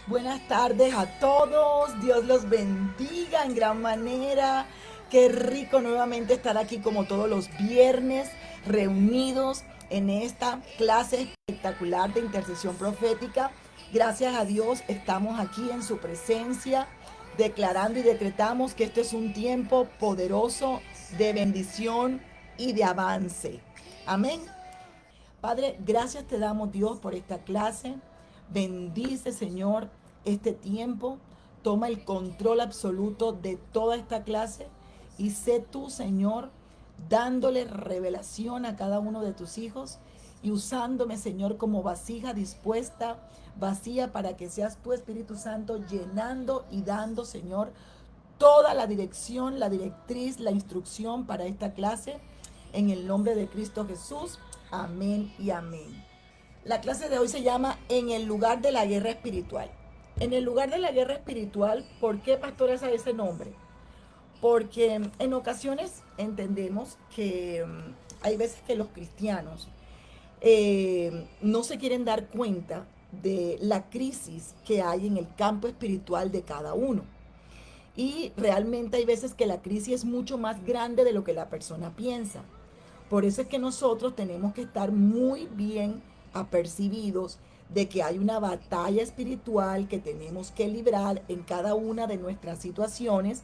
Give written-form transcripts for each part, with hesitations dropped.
Buenas tardes a todos, Dios los bendiga en gran manera. Qué rico nuevamente estar aquí como todos los viernes, reunidos en esta clase espectacular de intercesión profética. Gracias a Dios estamos aquí en su presencia, declarando y decretamos que este es un tiempo poderoso de bendición y de avance. Amén. Padre, gracias te damos, Dios, por esta clase. Bendice, Señor, este tiempo. Toma el control absoluto de toda esta clase y sé tú, Señor, dándole revelación a cada uno de tus hijos y usándome, Señor, como vasija dispuesta, vacía, para que seas tu Espíritu Santo llenando y dando, Señor, toda la dirección, la directriz, la instrucción para esta clase. En el nombre de Cristo Jesús. Amén y amén. La clase de hoy se llama En el lugar de la guerra espiritual. En el lugar de la guerra espiritual, ¿por qué, pastora, a ese nombre? Porque en ocasiones entendemos que hay veces que los cristianos no se quieren dar cuenta de la crisis que hay en el campo espiritual de cada uno. Y realmente hay veces que la crisis es mucho más grande de lo que la persona piensa. Por eso es que nosotros tenemos que estar muy bien apercibidos de que hay una batalla espiritual que tenemos que librar en cada una de nuestras situaciones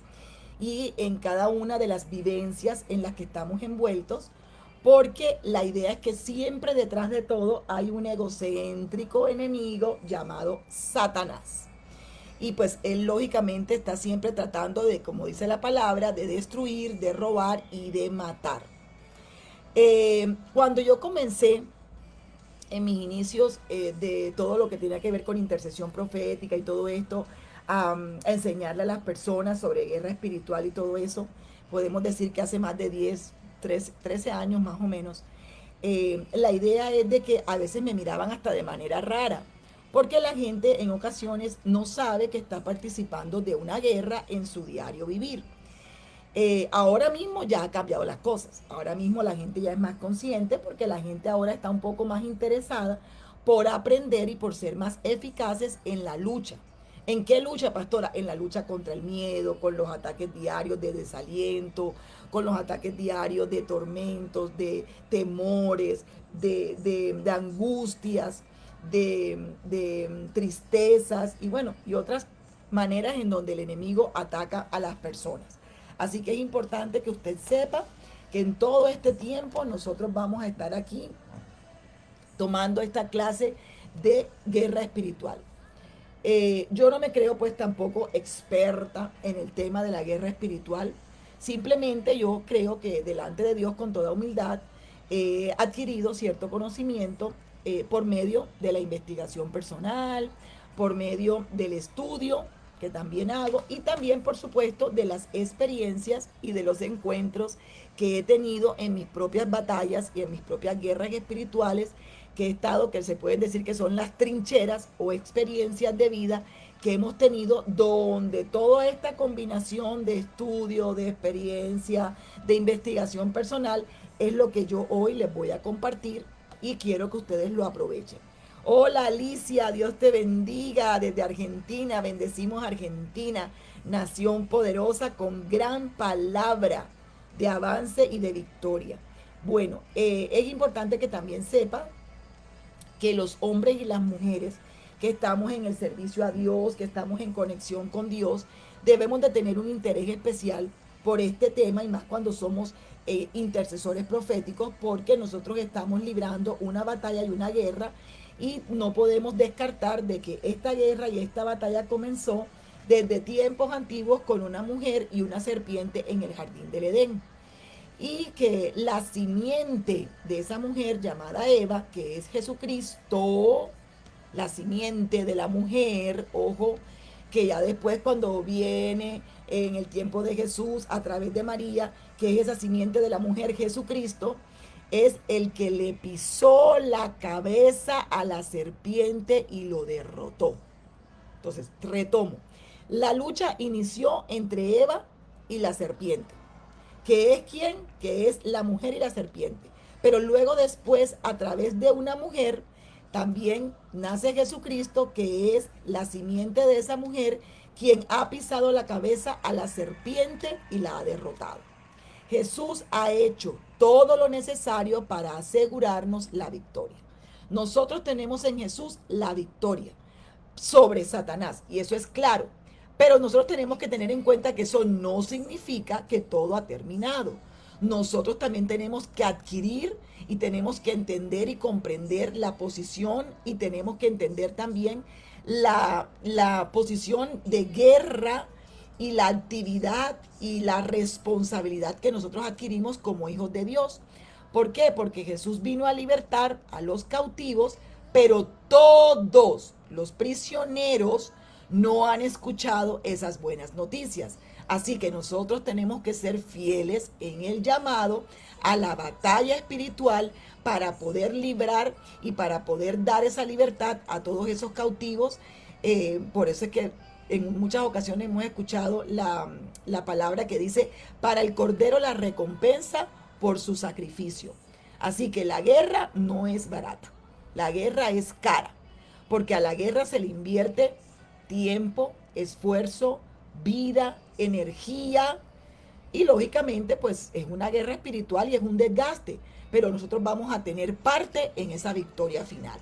y en cada una de las vivencias en las que estamos envueltos, porque la idea es que siempre detrás de todo hay un egocéntrico enemigo llamado Satanás. Y pues él lógicamente está siempre tratando de, como dice la palabra, de destruir, de robar y de matar. Cuando yo comencé en mis inicios de todo lo que tenía que ver con intercesión profética y todo esto, a enseñarle a las personas sobre guerra espiritual y todo eso, podemos decir que hace más de 10, 13 años más o menos, la idea es de que a veces me miraban hasta de manera rara, porque la gente en ocasiones no sabe que está participando de una guerra en su diario vivir. Ahora mismo ya ha cambiado las cosas. Ahora mismo la gente ya es más consciente porque la gente ahora está un poco más interesada por aprender y por ser más eficaces en la lucha. ¿En qué lucha, pastora? En la lucha contra el miedo, con los ataques diarios de desaliento, con los ataques diarios de tormentos, de temores, de angustias, de tristezas y bueno, y otras maneras en donde el enemigo ataca a las personas. Así que es importante que usted sepa que en todo este tiempo nosotros vamos a estar aquí tomando esta clase de guerra espiritual. Yo no me creo pues tampoco experta en el tema de la guerra espiritual. Simplemente yo creo que delante de Dios con toda humildad he adquirido cierto conocimiento por medio de la investigación personal, por medio del estudio que también hago y también por supuesto de las experiencias y de los encuentros que he tenido en mis propias batallas y en mis propias guerras espirituales que he estado, que se pueden decir que son las trincheras o experiencias de vida que hemos tenido, donde toda esta combinación de estudio, de experiencia, de investigación personal, es lo que yo hoy les voy a compartir y quiero que ustedes lo aprovechen. Hola Alicia, Dios te bendiga desde Argentina, bendecimos Argentina, nación poderosa con gran palabra de avance y de victoria. Bueno, es importante que también sepan que los hombres y las mujeres que estamos en el servicio a Dios, que estamos en conexión con Dios, debemos de tener un interés especial por este tema y más cuando somos intercesores proféticos, porque nosotros estamos librando una batalla y una guerra y no podemos descartar de que esta guerra y esta batalla comenzó desde tiempos antiguos con una mujer y una serpiente en el jardín del Edén y que la simiente de esa mujer llamada Eva, que es Jesucristo, la simiente de la mujer, ojo, que ya después cuando viene en el tiempo de Jesús a través de María, que es esa simiente de la mujer Jesucristo, es el que le pisó la cabeza a la serpiente y lo derrotó. Entonces, retomo. La lucha inició entre Eva y la serpiente. ¿Que es quién? Que es la mujer y la serpiente. Pero luego después, a través de una mujer, también nace Jesucristo, que es la simiente de esa mujer, quien ha pisado la cabeza a la serpiente y la ha derrotado. Jesús ha hecho todo lo necesario para asegurarnos la victoria. Nosotros tenemos en Jesús la victoria sobre Satanás, y eso es claro. Pero nosotros tenemos que tener en cuenta que eso no significa que todo ha terminado. Nosotros también tenemos que adquirir y tenemos que entender y comprender la posición, y tenemos que entender también la posición de guerra y la actividad y la responsabilidad que nosotros adquirimos como hijos de Dios. ¿Por qué? Porque Jesús vino a libertar a los cautivos, pero todos los prisioneros no han escuchado esas buenas noticias. Así que nosotros tenemos que ser fieles en el llamado a la batalla espiritual para poder librar y para poder dar esa libertad a todos esos cautivos. Por eso es que en muchas ocasiones hemos escuchado la palabra que dice, para el Cordero la recompensa por su sacrificio. Así que la guerra no es barata, la guerra es cara, porque a la guerra se le invierte tiempo, esfuerzo, vida, energía, y lógicamente pues es una guerra espiritual y es un desgaste, pero nosotros vamos a tener parte en esa victoria final.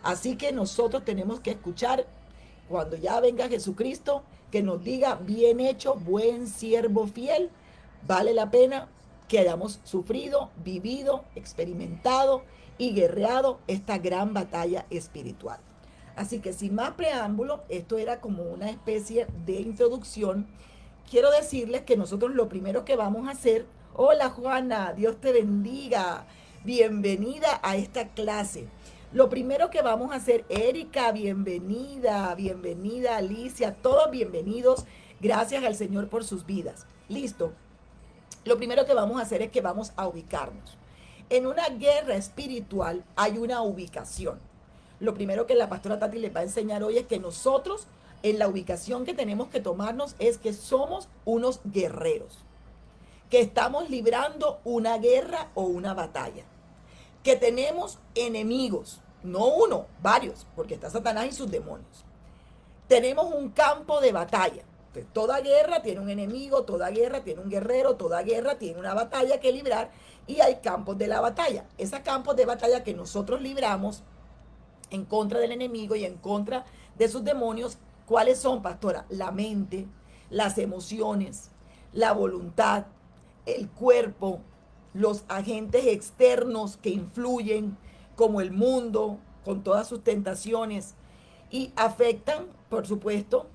Así que nosotros tenemos que escuchar cuando ya venga Jesucristo, que nos diga, bien hecho, buen siervo fiel, vale la pena que hayamos sufrido, vivido, experimentado y guerreado esta gran batalla espiritual. Así que sin más preámbulo, esto era como una especie de introducción. Quiero decirles que nosotros lo primero que vamos a hacer, hola Juana, Dios te bendiga, bienvenida a esta clase. Lo primero que vamos a hacer, Erika, bienvenida, bienvenida Alicia, todos bienvenidos, gracias al Señor por sus vidas. Listo, lo primero que vamos a hacer es que vamos a ubicarnos. En una guerra espiritual hay una ubicación. Lo primero que la pastora Tati les va a enseñar hoy es que nosotros, en la ubicación que tenemos que tomarnos, es que somos unos guerreros, que estamos librando una guerra o una batalla, que tenemos enemigos, no uno, varios, porque está Satanás y sus demonios. Tenemos un campo de batalla. Entonces, toda guerra tiene un enemigo, toda guerra tiene un guerrero, toda guerra tiene una batalla que librar, y hay campos de la batalla. Esos campos de batalla que nosotros libramos en contra del enemigo y en contra de sus demonios, ¿cuáles son, pastora? La mente, las emociones, la voluntad, el cuerpo, los agentes externos que influyen, como el mundo, con todas sus tentaciones, y afectan, por supuesto,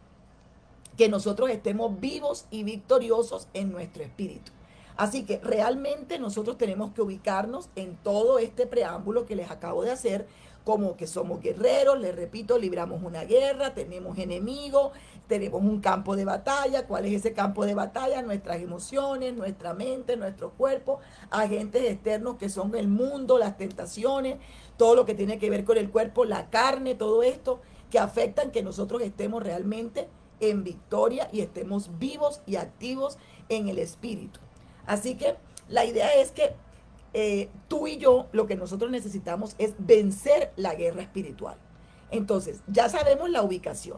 que nosotros estemos vivos y victoriosos en nuestro espíritu. Así que realmente nosotros tenemos que ubicarnos en todo este preámbulo que les acabo de hacer, como que somos guerreros, les repito, libramos una guerra, tenemos enemigos, tenemos un campo de batalla. ¿Cuál es ese campo de batalla? Nuestras emociones, nuestra mente, nuestro cuerpo, agentes externos que son el mundo, las tentaciones, todo lo que tiene que ver con el cuerpo, la carne, todo esto que afectan que nosotros estemos realmente en victoria y estemos vivos y activos en el espíritu. Así que la idea es que tú y yo lo que nosotros necesitamos es vencer la guerra espiritual. Entonces, ya sabemos la ubicación,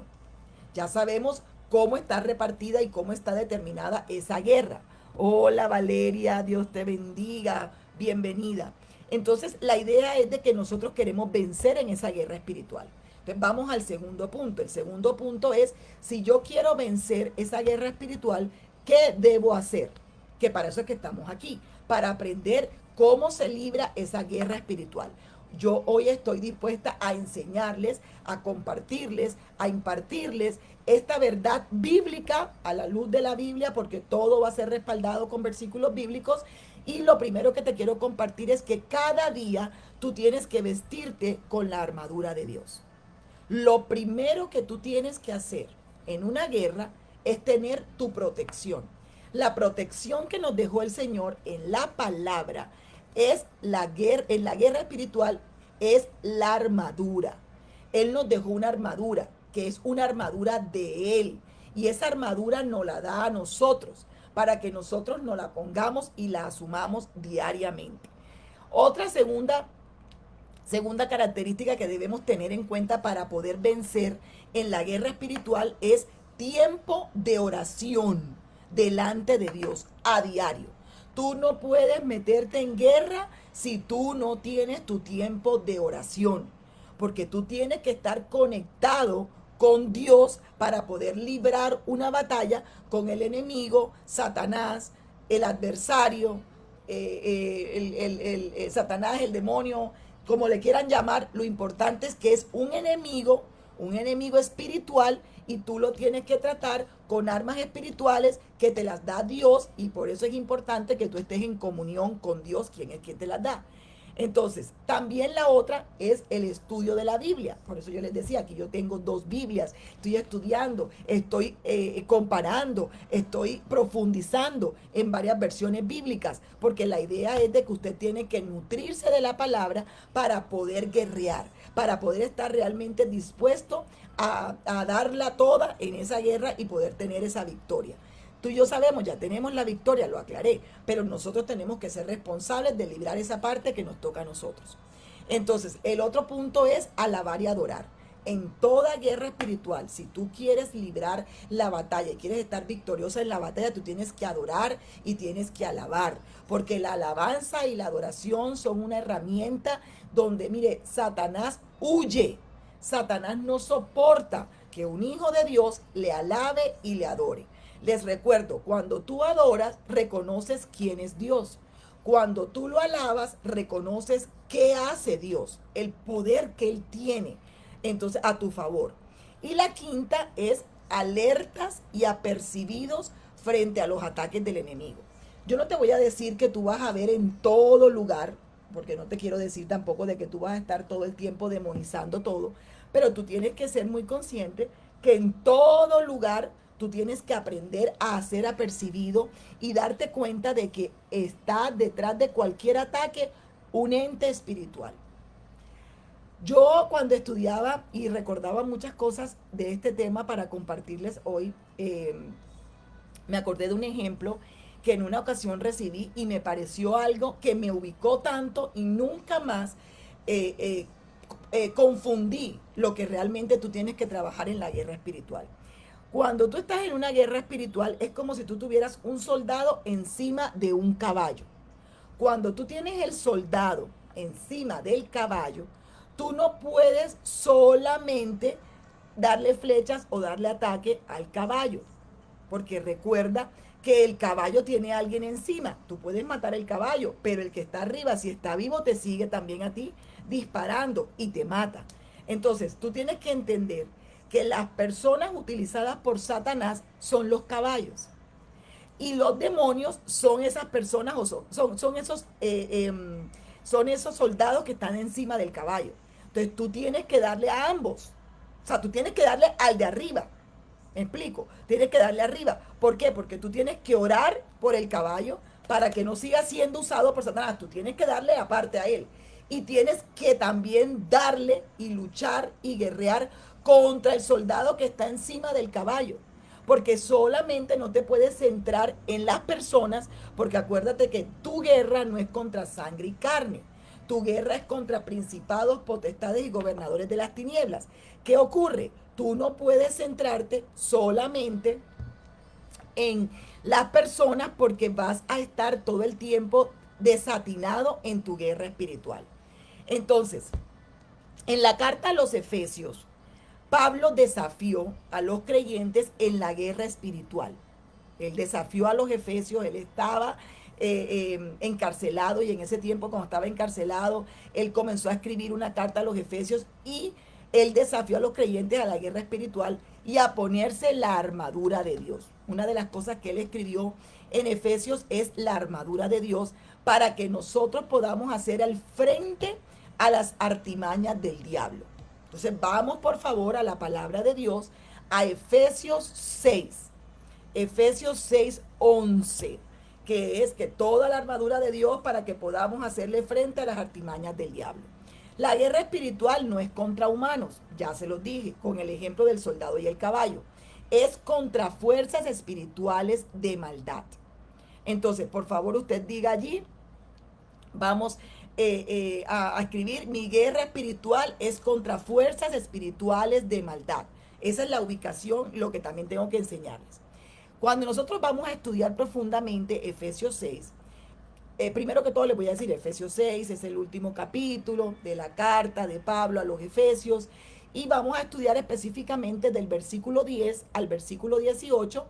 ya sabemos cómo está repartida y cómo está determinada esa guerra. Hola Valeria, Dios te bendiga, bienvenida. Entonces, la idea es de que nosotros queremos vencer en esa guerra espiritual. Entonces, vamos al segundo punto. El segundo punto es, si yo quiero vencer esa guerra espiritual, ¿qué debo hacer? Que para eso es que estamos aquí, para aprender cómo se libra esa guerra espiritual. Yo hoy estoy dispuesta a enseñarles, a compartirles, a impartirles esta verdad bíblica a la luz de la Biblia, porque todo va a ser respaldado con versículos bíblicos. Y lo primero que te quiero compartir es que cada día tú tienes que vestirte con la armadura de Dios. Lo primero que tú tienes que hacer en una guerra es tener tu protección. La protección que nos dejó el Señor en la palabra es la guerra, en la guerra espiritual es la armadura. Él nos dejó una armadura, que es una armadura de Él. Y esa armadura nos la da a nosotros, para que nosotros nos la pongamos y la asumamos diariamente. Otra segunda Segunda característica que debemos tener en cuenta para poder vencer en la guerra espiritual es tiempo de oración delante de Dios a diario. Tú no puedes meterte en guerra si tú no tienes tu tiempo de oración, porque tú tienes que estar conectado con Dios para poder librar una batalla con el enemigo, Satanás, el adversario, Satanás, el demonio, como le quieran llamar. Lo importante es que es un enemigo espiritual, y tú lo tienes que tratar con armas espirituales que te las da Dios, y por eso es importante que tú estés en comunión con Dios, quien es quien te las da. Entonces, también la otra es el estudio de la Biblia. Por eso yo les decía que yo tengo 2 Biblias, estoy estudiando, estoy comparando, estoy profundizando en varias versiones bíblicas, porque la idea es de que usted tiene que nutrirse de la palabra para poder guerrear, para poder estar realmente dispuesto a darla toda en esa guerra y poder tener esa victoria. Tú y yo sabemos, ya tenemos la victoria, lo aclaré, pero nosotros tenemos que ser responsables de librar esa parte que nos toca a nosotros. Entonces, el otro punto es alabar y adorar. En toda guerra espiritual, si tú quieres librar la batalla y quieres estar victoriosa en la batalla, tú tienes que adorar y tienes que alabar, porque la alabanza y la adoración son una herramienta donde, mire, Satanás huye. Satanás no soporta que un hijo de Dios le alabe y le adore. Les recuerdo, cuando tú adoras, reconoces quién es Dios. Cuando tú lo alabas, reconoces qué hace Dios, el poder que Él tiene, entonces, a tu favor. Y la quinta es alertas y apercibidos frente a los ataques del enemigo. Yo no te voy a decir que tú vas a ver en todo lugar, porque no te quiero decir tampoco de que tú vas a estar todo el tiempo demonizando todo, pero tú tienes que ser muy consciente que en todo lugar tú tienes que aprender a ser apercibido y darte cuenta de que está detrás de cualquier ataque un ente espiritual. Yo, cuando estudiaba y recordaba muchas cosas de este tema para compartirles hoy, me acordé de un ejemplo que en una ocasión recibí y me pareció algo que me ubicó tanto, y nunca más eh, eh, confundí lo que realmente tú tienes que trabajar en la guerra espiritual. Cuando tú estás en una guerra espiritual, es como si tú tuvieras un soldado encima de un caballo. Cuando tú tienes el soldado encima del caballo, tú no puedes solamente darle flechas o darle ataque al caballo, porque recuerda que el caballo tiene a alguien encima. Tú puedes matar el caballo, pero el que está arriba, si está vivo, te sigue también a ti disparando y te mata. Entonces, tú tienes que entender que las personas utilizadas por Satanás son los caballos. Y los demonios son esas personas, o son esos soldados que están encima del caballo. Entonces tú tienes que darle a ambos. O sea, tú tienes que darle al de arriba. ¿Me explico? Tienes que darle arriba. ¿Por qué? Porque tú tienes que orar por el caballo para que no siga siendo usado por Satanás. Tú tienes que darle aparte a él. Y tienes que también darle y luchar y guerrear contra el soldado que está encima del caballo. Porque solamente no te puedes centrar en las personas, porque acuérdate que tu guerra no es contra sangre y carne. Tu guerra es contra principados, potestades y gobernadores de las tinieblas. ¿Qué ocurre? Tú no puedes centrarte solamente en las personas, porque vas a estar todo el tiempo desatinado en tu guerra espiritual. Entonces, en la carta a los Efesios, Pablo desafió a los creyentes en la guerra espiritual. Él desafió a los efesios. Él estaba encarcelado, y en ese tiempo, cuando estaba encarcelado, él comenzó a escribir una carta a los efesios, y él desafió a los creyentes a la guerra espiritual y a ponerse la armadura de Dios. Una de las cosas que él escribió en Efesios es la armadura de Dios, para que nosotros podamos hacer el frente a las artimañas del diablo. Entonces vamos por favor a la palabra de Dios, a Efesios 6, Efesios 6, 11, que es que toda la armadura de Dios para que podamos hacerle frente a las artimañas del diablo. La guerra espiritual no es contra humanos, ya se los dije, con el ejemplo del soldado y el caballo. Es contra fuerzas espirituales de maldad. Entonces, por favor, usted diga allí, vamos a escribir, mi guerra espiritual es contra fuerzas espirituales de maldad. Esa es la ubicación, lo que también tengo que enseñarles. Cuando nosotros vamos a estudiar profundamente Efesios 6, primero que todo les voy a decir, Efesios 6 es el último capítulo de la carta de Pablo a los Efesios y vamos a estudiar específicamente del versículo 10 al versículo 18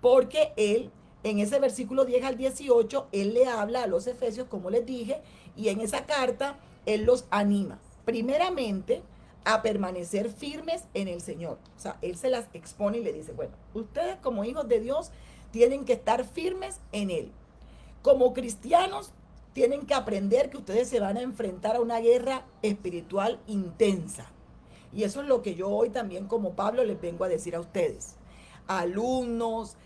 porque él, en ese versículo 10 al 18, él le habla a los Efesios, como les dije, y en esa carta él los anima, primeramente, a permanecer firmes en el Señor. O sea, él se las expone y le dice, bueno, ustedes como hijos de Dios tienen que estar firmes en él. Como cristianos tienen que aprender que ustedes se van a enfrentar a una guerra espiritual intensa. Y eso es lo que yo hoy también como Pablo les vengo a decir a ustedes. Alumnos,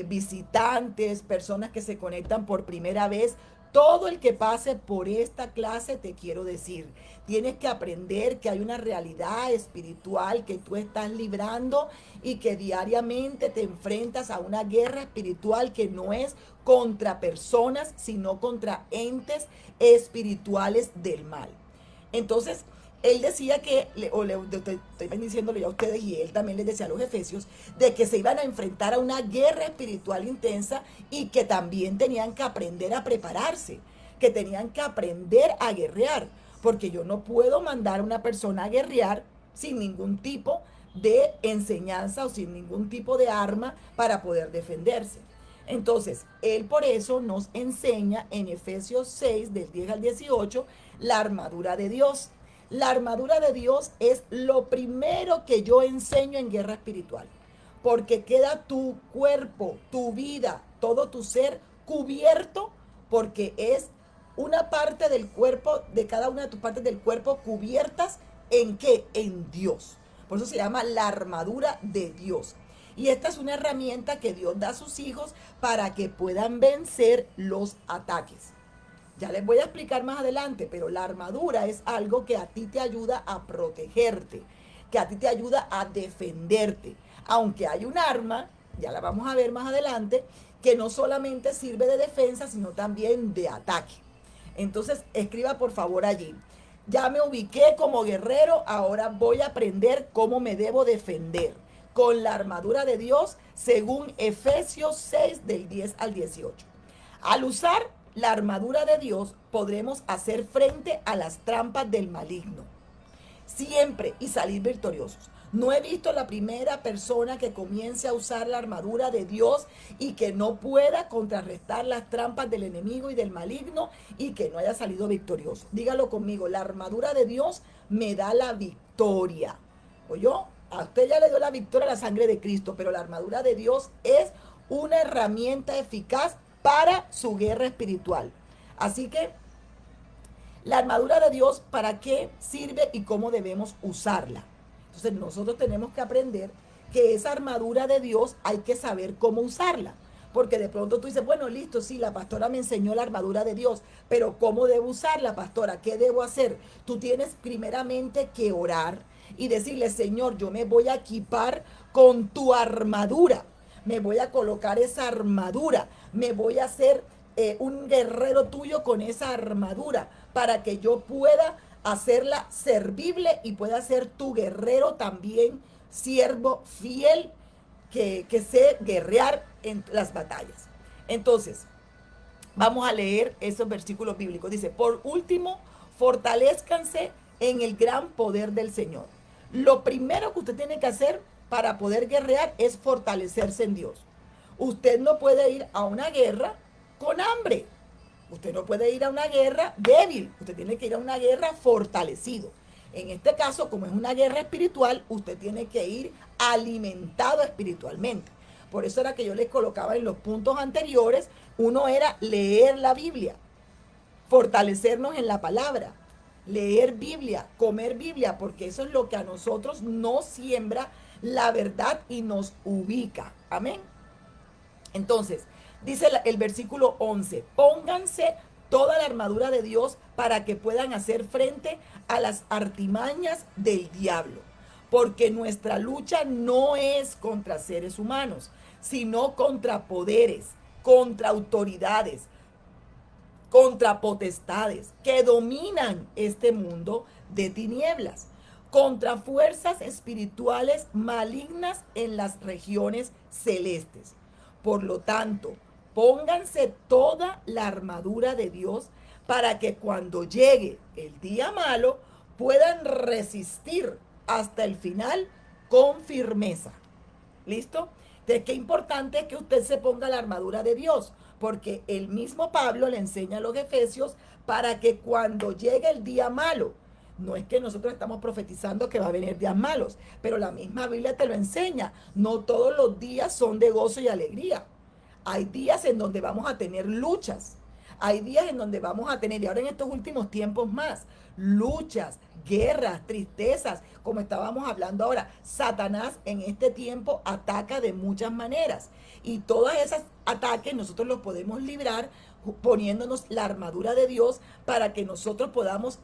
visitantes, personas que se conectan por primera vez, todo el que pase por esta clase te quiero decir, tienes que aprender que hay una realidad espiritual que tú estás librando y que diariamente te enfrentas a una guerra espiritual que no es contra personas, sino contra entes espirituales del mal. Entonces, él decía que, estoy diciéndole ya a ustedes, y él también les decía a los efesios, de que se iban a enfrentar a una guerra espiritual intensa y que también tenían que aprender a prepararse, que tenían que aprender a guerrear, porque yo no puedo mandar a una persona a guerrear sin ningún tipo de enseñanza o sin ningún tipo de arma para poder defenderse. Entonces, él por eso nos enseña en Efesios 6, del 10 al 18, la armadura de Dios. La armadura de Dios es lo primero que yo enseño en guerra espiritual, porque queda tu cuerpo, tu vida, todo tu ser cubierto, porque es una parte del cuerpo, de cada una de tus partes del cuerpo cubiertas en qué, en Dios. Por eso se llama la armadura de Dios. Y esta es una herramienta que Dios da a sus hijos para que puedan vencer los ataques. Ya les voy a explicar más adelante, pero la armadura es algo que a ti te ayuda a protegerte, que a ti te ayuda a defenderte. Aunque hay un arma, ya la vamos a ver más adelante, que no solamente sirve de defensa, sino también de ataque. Entonces, escriba por favor allí. Ya me ubiqué como guerrero, ahora voy a aprender cómo me debo defender con la armadura de Dios, según Efesios 6, del 10 al 18. Al usar la armadura de Dios, podremos hacer frente a las trampas del maligno siempre y salir victoriosos. No he visto la primera persona que comience a usar la armadura de Dios y que no pueda contrarrestar las trampas del enemigo y del maligno y que no haya salido victorioso. Dígalo conmigo, la armadura de Dios me da la victoria. ¿Oyó? A usted ya le dio la victoria a la sangre de Cristo, pero la armadura de Dios es una herramienta eficaz para su guerra espiritual. Así que la armadura de Dios, ¿para qué sirve y cómo debemos usarla? Entonces nosotros tenemos que aprender que esa armadura de Dios hay que saber cómo usarla. Porque de pronto tú dices, bueno, listo, sí, la pastora me enseñó la armadura de Dios, pero ¿cómo debo usarla, pastora? ¿Qué debo hacer? Tú tienes primeramente que orar y decirle, Señor, yo me voy a equipar con tu armadura. Me voy a colocar esa armadura. Me voy a hacer un guerrero tuyo con esa armadura para que yo pueda hacerla servible y pueda ser tu guerrero también, siervo fiel que sé guerrear en las batallas. Entonces, vamos a leer esos versículos bíblicos. Dice, por último, fortalezcanse en el gran poder del Señor. Lo primero que usted tiene que hacer para poder guerrear es fortalecerse en Dios. Usted no puede ir a una guerra con hambre. Usted no puede ir a una guerra débil. Usted tiene que ir a una guerra fortalecido. En este caso, como es una guerra espiritual, usted tiene que ir alimentado espiritualmente. Por eso era que yo les colocaba en los puntos anteriores, uno era leer la Biblia, fortalecernos en la palabra, leer Biblia, comer Biblia, porque eso es lo que a nosotros nos siembra la verdad y nos ubica. Amén. Entonces, dice el versículo 11, pónganse toda la armadura de Dios para que puedan hacer frente a las artimañas del diablo. Porque nuestra lucha no es contra seres humanos, sino contra poderes, contra autoridades, contra potestades que dominan este mundo de tinieblas, contra fuerzas espirituales malignas en las regiones celestes. Por lo tanto, pónganse toda la armadura de Dios para que cuando llegue el día malo puedan resistir hasta el final con firmeza. ¿Listo? Entonces, qué importante es que usted se ponga la armadura de Dios, porque el mismo Pablo le enseña a los efesios para que cuando llegue el día malo, no es que nosotros estamos profetizando que va a venir días malos, pero la misma Biblia te lo enseña. No todos los días son de gozo y alegría. Hay días en donde vamos a tener luchas. Hay días en donde vamos a tener, y ahora en estos últimos tiempos más, luchas, guerras, tristezas, como estábamos hablando ahora. Satanás en este tiempo ataca de muchas maneras. Y todos esos ataques nosotros los podemos librar poniéndonos la armadura de Dios para que nosotros podamos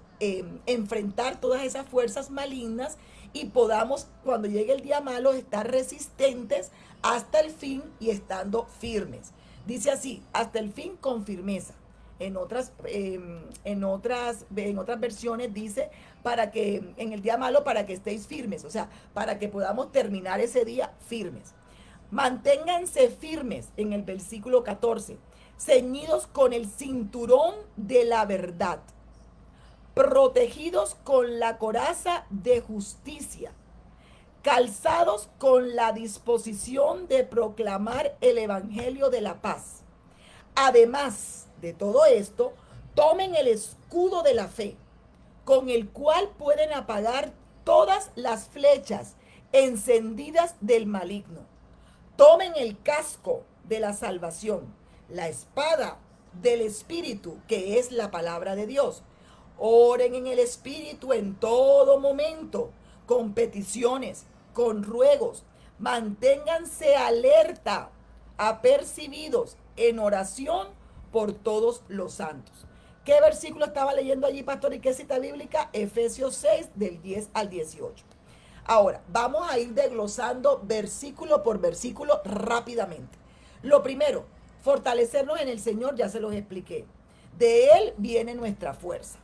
enfrentar todas esas fuerzas malignas y podamos, cuando llegue el día malo, estar resistentes hasta el fin y estando firmes. Dice así, hasta el fin con firmeza. En otras versiones dice para que en el día malo para que estéis firmes, o sea, para que podamos terminar ese día firmes. Manténganse firmes en el versículo 14, ceñidos con el cinturón de la verdad, protegidos con la coraza de justicia, calzados con la disposición de proclamar el evangelio de la paz. Además de todo esto, tomen el escudo de la fe, con el cual pueden apagar todas las flechas encendidas del maligno. Tomen el casco de la salvación, la espada del Espíritu, que es la palabra de Dios. Oren en el Espíritu en todo momento, con peticiones, con ruegos. Manténganse alerta, apercibidos en oración por todos los santos. ¿Qué versículo estaba leyendo allí, pastor? ¿Y qué cita bíblica? Efesios 6, del 10 al 18. Ahora, vamos a ir desglosando versículo por versículo rápidamente. Lo primero, fortalecernos en el Señor, ya se los expliqué. De Él viene nuestra fuerza.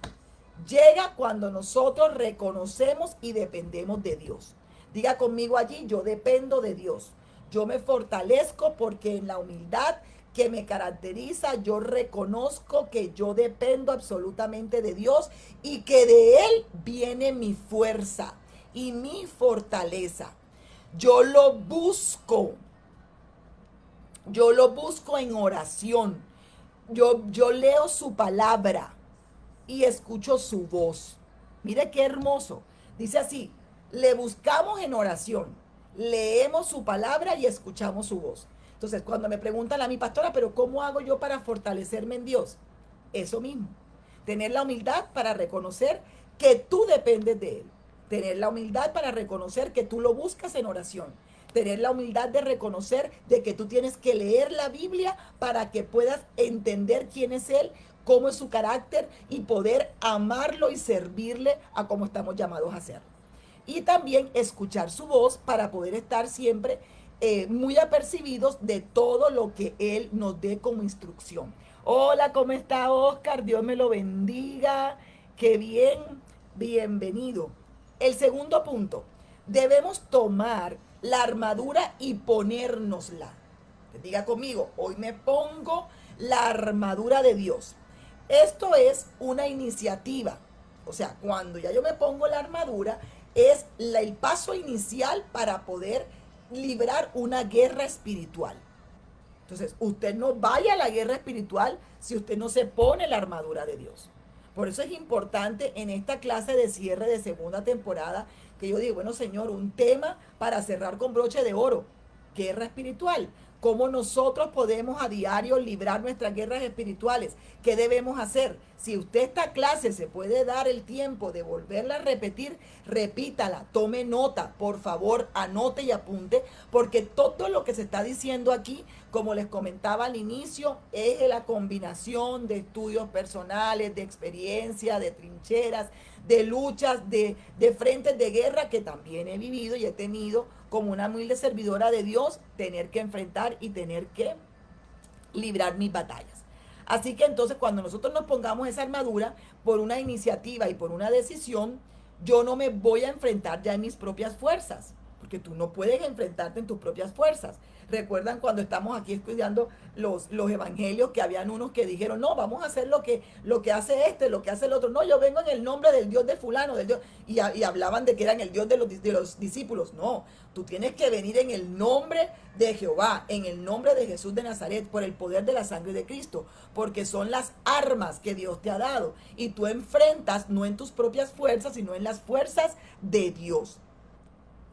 Llega cuando nosotros reconocemos y dependemos de Dios. Diga conmigo allí, yo dependo de Dios. Yo me fortalezco porque en la humildad que me caracteriza, yo reconozco que yo dependo absolutamente de Dios y que de Él viene mi fuerza y mi fortaleza. Yo lo busco en oración. Yo leo su palabra y escucho su voz. Mire qué hermoso. Dice así, le buscamos en oración, leemos su palabra y escuchamos su voz. Entonces, cuando me preguntan a mi pastora, pero ¿cómo hago yo para fortalecerme en Dios? Eso mismo. Tener la humildad para reconocer que tú dependes de Él. Tener la humildad para reconocer que tú lo buscas en oración. Tener la humildad de reconocer de que tú tienes que leer la Biblia para que puedas entender quién es Él, cómo es su carácter y poder amarlo y servirle a como estamos llamados a hacer. Y también escuchar su voz para poder estar siempre muy apercibidos de todo lo que Él nos dé como instrucción. Hola, ¿cómo está Oscar? Dios me lo bendiga. Qué bien, bienvenido. El segundo punto, debemos tomar la armadura y ponérnosla. Diga conmigo, hoy me pongo la armadura de Dios. Esto es una iniciativa. O sea, cuando ya yo me pongo la armadura, es el paso inicial para poder librar una guerra espiritual. Entonces, usted no vaya a la guerra espiritual si usted no se pone la armadura de Dios. Por eso es importante en esta clase de cierre de segunda temporada que yo digo, bueno, Señor, un tema para cerrar con broche de oro, guerra espiritual. ¿Cómo nosotros podemos a diario librar nuestras guerras espirituales? ¿Qué debemos hacer? Si usted esta clase se puede dar el tiempo de volverla a repetir, repítala, tome nota, por favor, anote y apunte, porque todo lo que se está diciendo aquí, como les comentaba al inicio, es la combinación de estudios personales, de experiencia, de trincheras, de luchas, de frentes de guerra que también he vivido y he tenido como una humilde servidora de Dios, tener que enfrentar y tener que librar mis batallas. Así que entonces cuando nosotros nos pongamos esa armadura por una iniciativa y por una decisión, yo no me voy a enfrentar ya en mis propias fuerzas, porque tú no puedes enfrentarte en tus propias fuerzas. Recuerdan cuando estamos aquí estudiando los evangelios que habían unos que dijeron, no, vamos a hacer lo que hace este, lo que hace el otro. No, yo vengo en el nombre del Dios de fulano, del Dios. Y hablaban de que eran el Dios de los discípulos. No, tú tienes que venir en el nombre de Jehová, en el nombre de Jesús de Nazaret, por el poder de la sangre de Cristo, porque son las armas que Dios te ha dado. Y tú enfrentas no en tus propias fuerzas, sino en las fuerzas de Dios.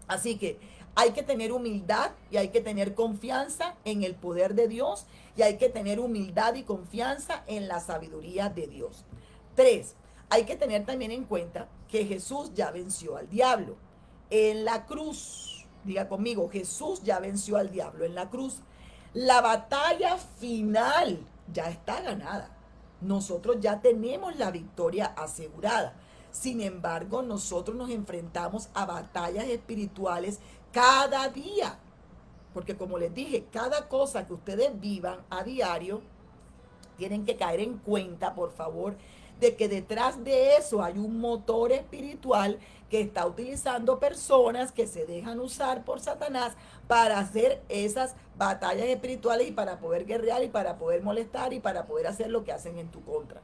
Así que hay que tener humildad y hay que tener confianza en el poder de Dios y hay que tener humildad y confianza en la sabiduría de Dios. 3. Hay que tener también en cuenta que Jesús ya venció al diablo en la cruz. Diga conmigo, Jesús ya venció al diablo en la cruz. La batalla final ya está ganada. Nosotros ya tenemos la victoria asegurada. Sin embargo, nosotros nos enfrentamos a batallas espirituales cada día. Porque como les dije, cada cosa que ustedes vivan a diario, tienen que caer en cuenta, por favor, de que detrás de eso hay un motor espiritual que está utilizando personas que se dejan usar por Satanás para hacer esas batallas espirituales y para poder guerrear y para poder molestar y para poder hacer lo que hacen en tu contra.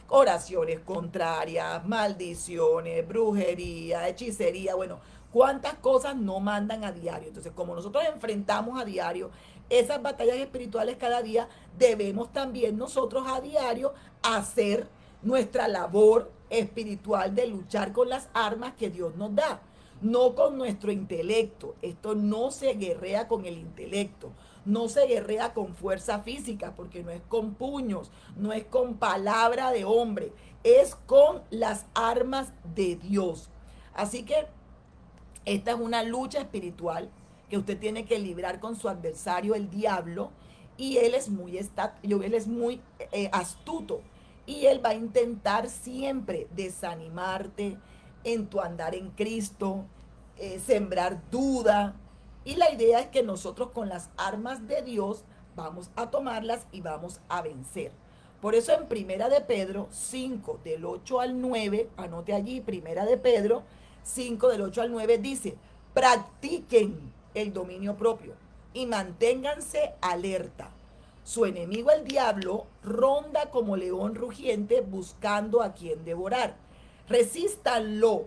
Oraciones contrarias, maldiciones, brujería, hechicería, bueno, cuántas cosas no mandan a diario. Entonces, como nosotros enfrentamos a diario esas batallas espirituales cada día, debemos también nosotros a diario hacer nuestra labor espiritual de luchar con las armas que Dios nos da, no con nuestro intelecto. Esto no se guerrea con el intelecto, no se guerrea con fuerza física, porque no es con puños, no es con palabra de hombre, es con las armas de Dios. Así que esta es una lucha espiritual que usted tiene que librar con su adversario, el diablo, y él es muy, astuto. Y él va a intentar siempre desanimarte en tu andar en Cristo, sembrar duda. Y la idea es que nosotros con las armas de Dios vamos a tomarlas y vamos a vencer. Por eso en Primera de Pedro 5, del 8 al 9, anote allí, Primera de Pedro 5, del 8 al 9, dice, practiquen el dominio propio y manténganse alerta. Su enemigo el diablo ronda como león rugiente buscando a quien devorar. Resístanlo,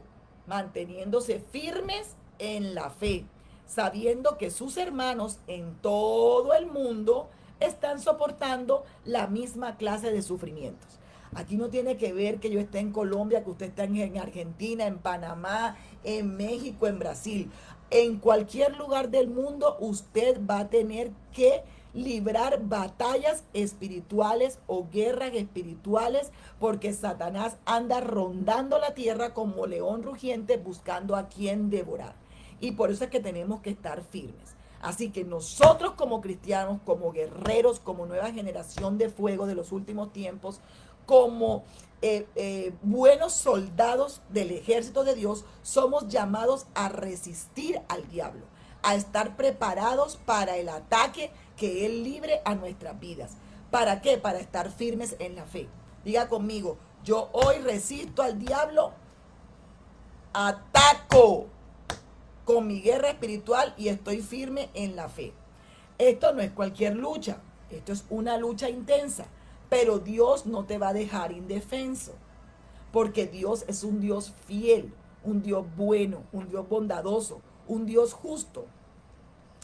manteniéndose firmes en la fe, sabiendo que sus hermanos en todo el mundo están soportando la misma clase de sufrimientos. Aquí no tiene que ver que yo esté en Colombia, que usted esté en Argentina, en Panamá, en México, en Brasil. En cualquier lugar del mundo usted va a tener que librar batallas espirituales o guerras espirituales, porque Satanás anda rondando la tierra como león rugiente buscando a quien devorar. Y por eso es que tenemos que estar firmes. Así que nosotros como cristianos, como guerreros, como nueva generación de fuego de los últimos tiempos, como buenos soldados del ejército de Dios, somos llamados a resistir al diablo, a estar preparados para el ataque que Él libre a nuestras vidas. ¿Para qué? Para estar firmes en la fe. Diga conmigo, yo hoy resisto al diablo, ataco con mi guerra espiritual y estoy firme en la fe. Esto no es cualquier lucha, esto es una lucha intensa, pero Dios no te va a dejar indefenso, porque Dios es un Dios fiel, un Dios bueno, un Dios bondadoso, un Dios justo.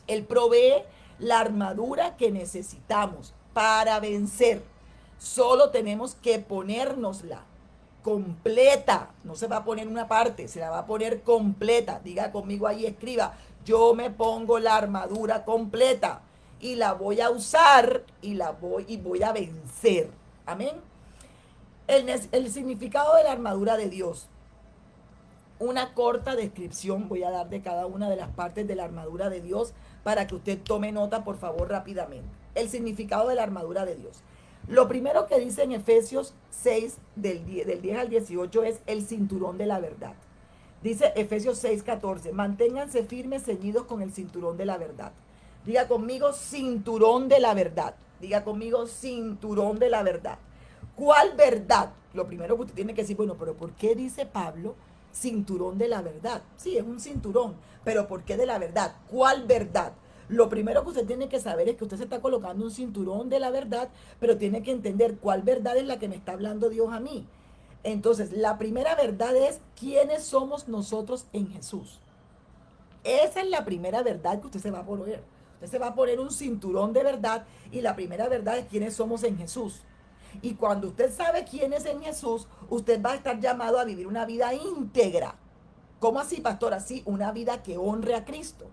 Él provee la armadura que necesitamos para vencer. Solo tenemos que ponérnosla completa. No se va a poner una parte, se la va a poner completa. Diga conmigo ahí, escriba, yo me pongo la armadura completa y la voy a usar y voy a vencer. Amén. El significado de la armadura de Dios. Una corta descripción voy a dar de cada una de las partes de la armadura de Dios para que usted tome nota, por favor, rápidamente. El significado de la armadura de Dios. Lo primero que dice en Efesios 6, del 10 al 18, es el cinturón de la verdad. Dice Efesios 6, 14, manténganse firmes, ceñidos con el cinturón de la verdad. Diga conmigo, cinturón de la verdad. Diga conmigo, cinturón de la verdad. ¿Cuál verdad? Lo primero que usted tiene que decir, bueno, pero ¿por qué dice Pablo cinturón de la verdad? Sí, es un cinturón, pero ¿por qué de la verdad? ¿Cuál verdad? Lo primero que usted tiene que saber es que usted se está colocando un cinturón de la verdad, pero tiene que entender cuál verdad es la que me está hablando Dios a mí. Entonces, la primera verdad es quiénes somos nosotros en Jesús. Esa es la primera verdad que usted se va a poner. Usted se va a poner un cinturón de verdad y la primera verdad es quiénes somos en Jesús. Y cuando usted sabe quién es en Jesús, usted va a estar llamado a vivir una vida íntegra. ¿Cómo así, pastor? Así, una vida que honre a Cristo.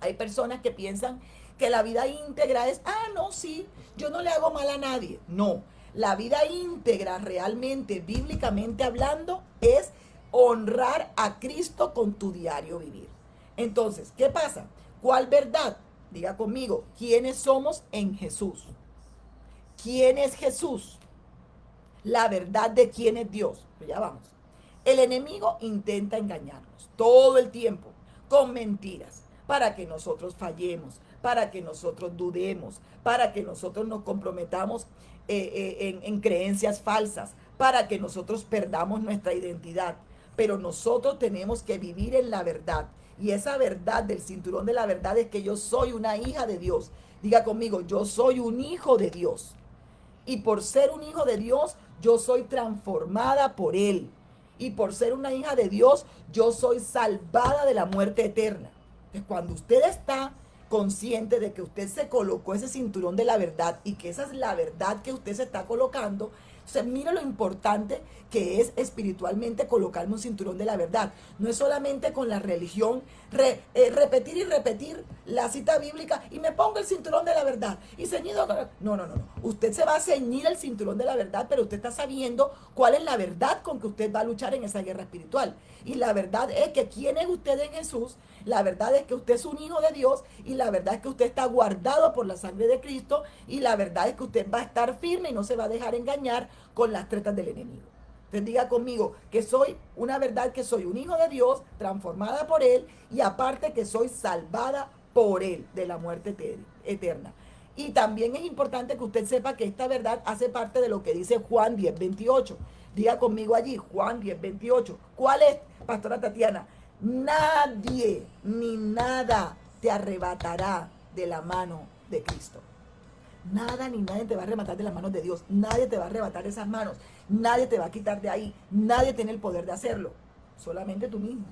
Hay personas que piensan que la vida íntegra es, no, sí, yo no le hago mal a nadie. No, la vida íntegra realmente, bíblicamente hablando, es honrar a Cristo con tu diario vivir. Entonces, ¿qué pasa? ¿Cuál verdad? Diga conmigo, ¿quiénes somos en Jesús? ¿Quién es Jesús? La verdad de quién es Dios. Pues ya vamos. El enemigo intenta engañarnos todo el tiempo con mentiras para que nosotros fallemos, para que nosotros dudemos, para que nosotros nos comprometamos en creencias falsas, para que nosotros perdamos nuestra identidad. Pero nosotros tenemos que vivir en la verdad. Y esa verdad del cinturón de la verdad es que yo soy una hija de Dios. Diga conmigo, yo soy un hijo de Dios. Y por ser un hijo de Dios, yo soy transformada por Él. Y por ser una hija de Dios, yo soy salvada de la muerte eterna. Entonces, cuando usted está consciente de que usted se colocó ese cinturón de la verdad y que esa es la verdad que usted se está colocando, entonces mira lo importante que es espiritualmente colocarme un cinturón de la verdad. No es solamente con la religión repetir y repetir la cita bíblica y me pongo el cinturón de la verdad y ceñido. No, no, no, no. Usted se va a ceñir el cinturón de la verdad, pero usted está sabiendo cuál es la verdad con que usted va a luchar en esa guerra espiritual. Y la verdad es que quién es usted en Jesús, la verdad es que usted es un hijo de Dios y la verdad es que usted está guardado por la sangre de Cristo y la verdad es que usted va a estar firme y no se va a dejar engañar con las tretas del enemigo. Entonces diga conmigo que soy una verdad, que soy un hijo de Dios, transformada por Él y aparte que soy salvada por Él de la muerte eterna. Y también es importante que usted sepa que esta verdad hace parte de lo que dice Juan 10:28. Diga conmigo allí, Juan 10:28. ¿Cuál es, pastora Tatiana? Nadie ni nada te arrebatará de la mano de Cristo. Nada ni nadie te va a arrebatar de las manos de Dios. Nadie te va a arrebatar esas manos. Nadie te va a quitar de ahí. Nadie tiene el poder de hacerlo. Solamente tú mismo.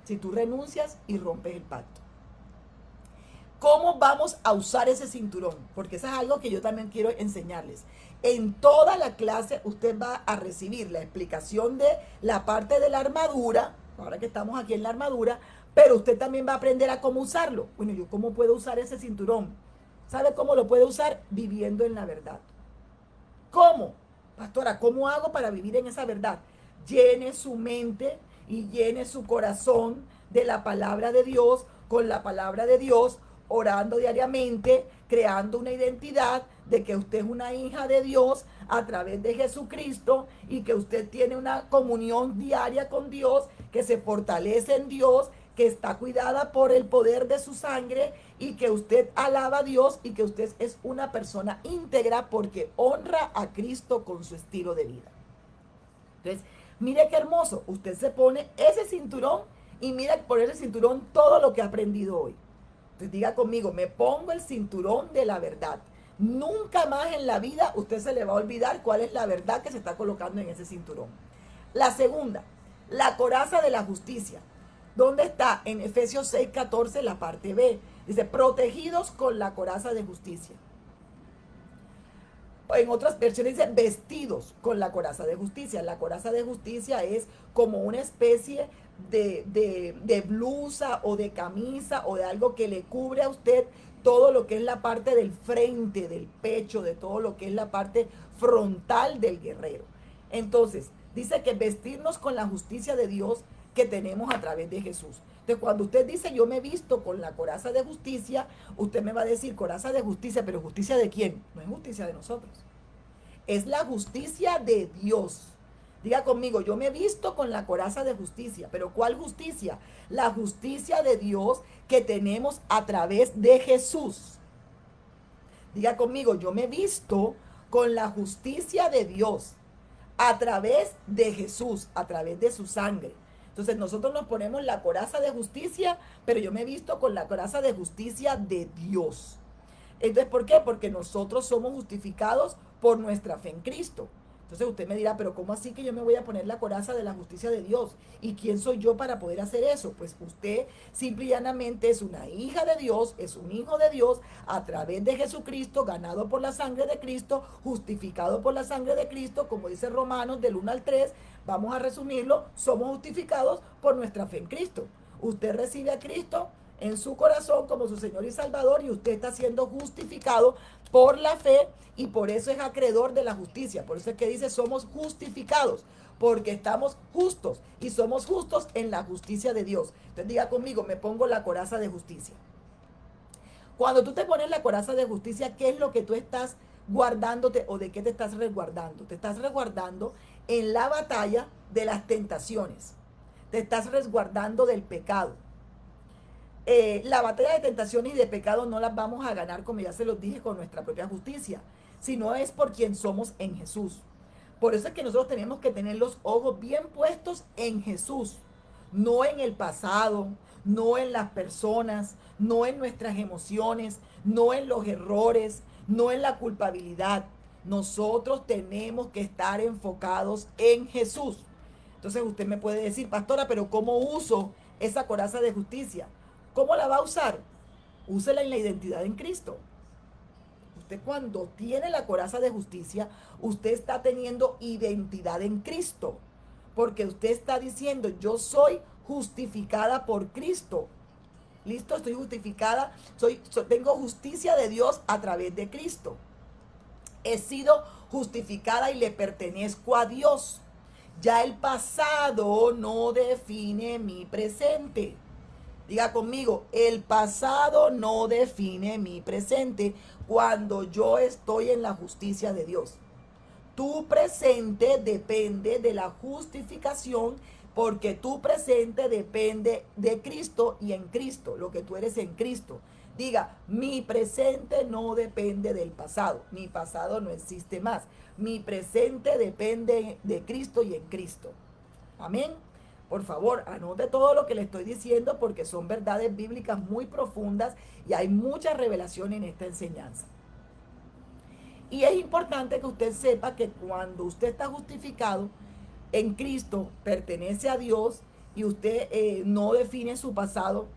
Si tú renuncias y rompes el pacto. ¿Cómo vamos a usar ese cinturón? Porque eso es algo que yo también quiero enseñarles. En toda la clase usted va a recibir la explicación de la parte de la armadura, ahora que estamos aquí en la armadura, pero usted también va a aprender a cómo usarlo. Bueno, ¿yo cómo puedo usar ese cinturón? ¿Sabe cómo lo puede usar? Viviendo en la verdad. ¿Cómo? Pastora, ¿cómo hago para vivir en esa verdad? Llene su mente y llene su corazón de la palabra de Dios, con la palabra de Dios, orando diariamente, creando una identidad de que usted es una hija de Dios a través de Jesucristo y que usted tiene una comunión diaria con Dios, que se fortalece en Dios, que está cuidada por el poder de su sangre y que usted alaba a Dios y que usted es una persona íntegra porque honra a Cristo con su estilo de vida. Entonces, mire qué hermoso, usted se pone ese cinturón y mira por ese cinturón todo lo que ha aprendido hoy. Entonces diga conmigo, me pongo el cinturón de la verdad. Nunca más en la vida usted se le va a olvidar cuál es la verdad que se está colocando en ese cinturón. La segunda, la coraza de la justicia. ¿Dónde está? En Efesios 6:14, la parte B. Dice, protegidos con la coraza de justicia. En otras versiones dice, vestidos con la coraza de justicia. La coraza de justicia es como una especie de blusa o de camisa o de algo que le cubre a usted todo lo que es la parte del frente, del pecho, de todo lo que es la parte frontal del guerrero. Entonces, dice que vestirnos con la justicia de Dios que tenemos a través de Jesús. Entonces, cuando usted dice, yo me he visto con la coraza de justicia, usted me va a decir, coraza de justicia, pero ¿justicia de quién? No es justicia de nosotros. Es la justicia de Dios. Diga conmigo, yo me he visto con la coraza de justicia, pero ¿cuál justicia? La justicia de Dios que tenemos a través de Jesús. Diga conmigo, yo me visto con la justicia de Dios a través de Jesús, a través de su sangre. Entonces nosotros nos ponemos la coraza de justicia, pero yo me he visto con la coraza de justicia de Dios. Entonces, ¿por qué? Porque nosotros somos justificados por nuestra fe en Cristo. Entonces usted me dirá, pero ¿cómo así que yo me voy a poner la coraza de la justicia de Dios? ¿Y quién soy yo para poder hacer eso? Pues usted simple y llanamente es una hija de Dios, es un hijo de Dios a través de Jesucristo, ganado por la sangre de Cristo, justificado por la sangre de Cristo, como dice Romanos del 1 al 3, vamos a resumirlo, somos justificados por nuestra fe en Cristo. Usted recibe a Cristo en su corazón como su Señor y Salvador y usted está siendo justificado por la fe y por eso es acreedor de la justicia. Por eso es que dice somos justificados, porque estamos justos y somos justos en la justicia de Dios. Entonces diga conmigo, me pongo la coraza de justicia. Cuando tú te pones la coraza de justicia, ¿qué es lo que tú estás guardándote o de qué te estás resguardando? Te estás resguardando en la batalla de las tentaciones. Te estás resguardando del pecado. La batalla de tentaciones y de pecado no las vamos a ganar, como ya se los dije, con nuestra propia justicia, sino es por quien somos en Jesús. Por eso es que nosotros tenemos que tener los ojos bien puestos en Jesús, no en el pasado, no en las personas, no en nuestras emociones, no en los errores, no en la culpabilidad. Nosotros tenemos que estar enfocados en Jesús. Entonces usted me puede decir, pastora, pero ¿cómo uso esa coraza de justicia? ¿Cómo la va a usar? Úsela en la identidad en Cristo. Usted cuando tiene la coraza de justicia, usted está teniendo identidad en Cristo. Porque usted está diciendo, yo soy justificada por Cristo. Listo, estoy justificada, tengo justicia de Dios a través de Cristo. He sido justificada y le pertenezco a Dios. Ya el pasado no define mi presente. Diga conmigo, el pasado no define mi presente cuando yo estoy en la justicia de Dios. Tu presente depende de la justificación porque tu presente depende de Cristo y en Cristo, lo que tú eres en Cristo. Diga, mi presente no depende del pasado, mi pasado no existe más. Mi presente depende de Cristo y en Cristo. Amén. Por favor, anote todo lo que le estoy diciendo porque son verdades bíblicas muy profundas y hay mucha revelación en esta enseñanza. Y es importante que usted sepa que cuando usted está justificado en Cristo, pertenece a Dios y usted no define su pasado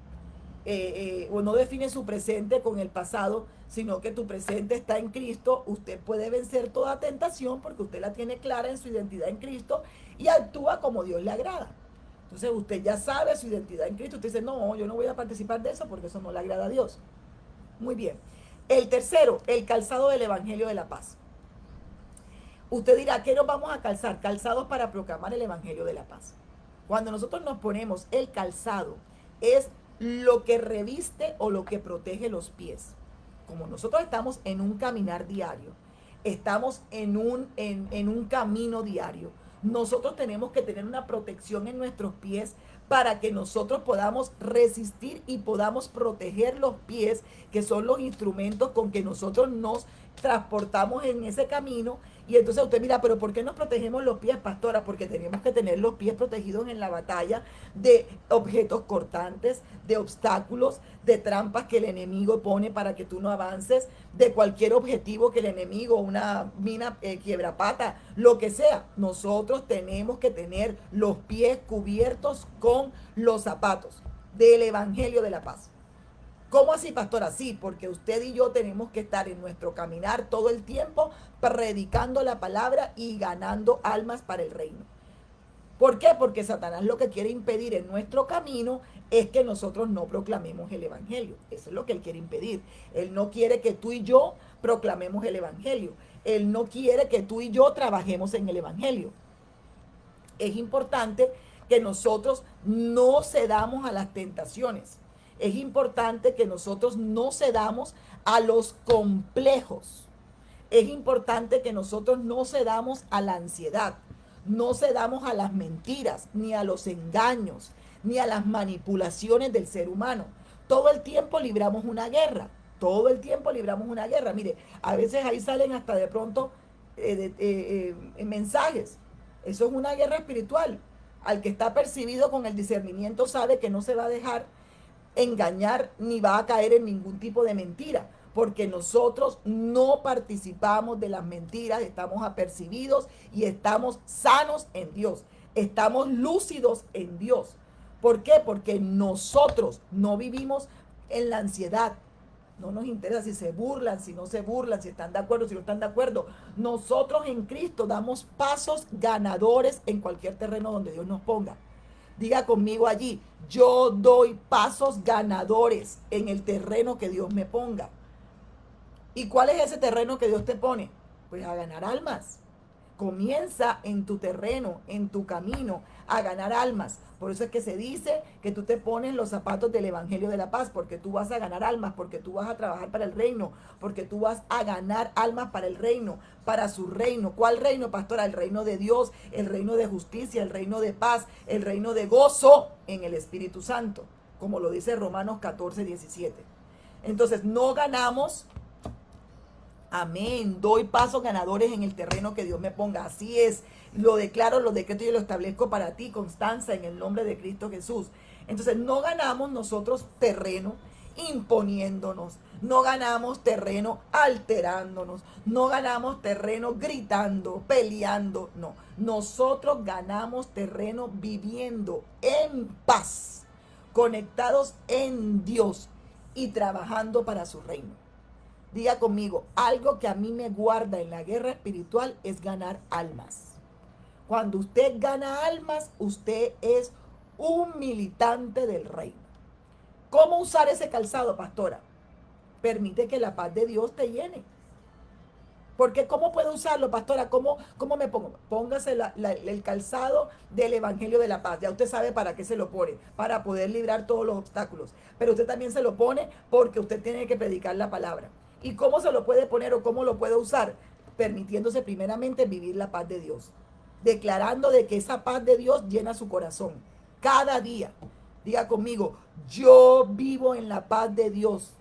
o no define su presente con el pasado, sino que tu presente está en Cristo, usted puede vencer toda tentación porque usted la tiene clara en su identidad en Cristo y actúa como Dios le agrada. Entonces usted ya sabe su identidad en Cristo. Usted dice, no, yo no voy a participar de eso porque eso no le agrada a Dios. Muy bien. El tercero, el calzado del Evangelio de la Paz. Usted dirá, ¿qué nos vamos a calzar? Calzados para proclamar el Evangelio de la Paz. Cuando nosotros nos ponemos el calzado, es lo que reviste o lo que protege los pies. Como nosotros estamos en un caminar diario, estamos en un camino diario, nosotros tenemos que tener una protección en nuestros pies para que nosotros podamos resistir y podamos proteger los pies, que son los instrumentos con que nosotros nos transportamos en ese camino. Y entonces usted mira, pero ¿por qué nos protegemos los pies, pastora? Porque tenemos que tener los pies protegidos en la batalla de objetos cortantes, de obstáculos, de trampas que el enemigo pone para que tú no avances, de cualquier objetivo que el enemigo, una mina quiebrapata, lo que sea. Nosotros tenemos que tener los pies cubiertos con los zapatos del Evangelio de la Paz. ¿Cómo así, pastora? Sí, porque usted y yo tenemos que estar en nuestro caminar todo el tiempo predicando la palabra y ganando almas para el reino. ¿Por qué? Porque Satanás lo que quiere impedir en nuestro camino es que nosotros no proclamemos el Evangelio. Eso es lo que él quiere impedir. Él no quiere que tú y yo proclamemos el Evangelio. Él no quiere que tú y yo trabajemos en el Evangelio. Es importante que nosotros no cedamos a las tentaciones. Es importante que nosotros no cedamos a los complejos. Es importante que nosotros no cedamos a la ansiedad, no cedamos a las mentiras, ni a los engaños, ni a las manipulaciones del ser humano. Todo el tiempo libramos una guerra. Todo el tiempo libramos una guerra. Mire, a veces ahí salen hasta de pronto mensajes. Eso es una guerra espiritual. Al que está percibido con el discernimiento sabe que no se va a dejar engañar ni va a caer en ningún tipo de mentira, porque nosotros no participamos de las mentiras, estamos apercibidos y estamos sanos en Dios, estamos lúcidos en Dios. ¿Por qué? Porque nosotros no vivimos en la ansiedad. No nos interesa si se burlan, si no se burlan, si están de acuerdo, si no están de acuerdo. Nosotros en Cristo damos pasos ganadores en cualquier terreno donde Dios nos ponga. Diga conmigo allí, yo doy pasos ganadores en el terreno que Dios me ponga. ¿Y cuál es ese terreno que Dios te pone? Pues a ganar almas. Comienza en tu terreno, en tu camino, a ganar almas. Por eso es que se dice que tú te pones los zapatos del Evangelio de la Paz, porque tú vas a ganar almas, porque tú vas a trabajar para el reino, porque tú vas a ganar almas para el reino, para su reino. ¿Cuál reino, pastora? El reino de Dios, el reino de justicia, el reino de paz, el reino de gozo en el Espíritu Santo, como lo dice Romanos 14, 17. Entonces, no ganamos. Amén. Doy pasos ganadores en el terreno que Dios me ponga. Así es. Lo declaro, lo decreto y lo establezco para ti, Constanza, en el nombre de Cristo Jesús. Entonces, no ganamos nosotros terreno imponiéndonos. No ganamos terreno alterándonos. No ganamos terreno gritando, peleando. No. Nosotros ganamos terreno viviendo en paz, conectados en Dios y trabajando para su reino. Diga conmigo, algo que a mí me guarda en la guerra espiritual es ganar almas. Cuando usted gana almas, usted es un militante del reino. ¿Cómo usar ese calzado, pastora? Permite que la paz de Dios te llene. Porque ¿cómo puedo usarlo, pastora? ¿Cómo me pongo? Póngase el calzado del Evangelio de la Paz. Ya usted sabe para qué se lo pone, para poder librar todos los obstáculos. Pero usted también se lo pone porque usted tiene que predicar la palabra. ¿Y cómo se lo puede poner o cómo lo puede usar? Permitiéndose primeramente vivir la paz de Dios. Declarando de que esa paz de Dios llena su corazón. Cada día. Diga conmigo, yo vivo en la paz de Dios.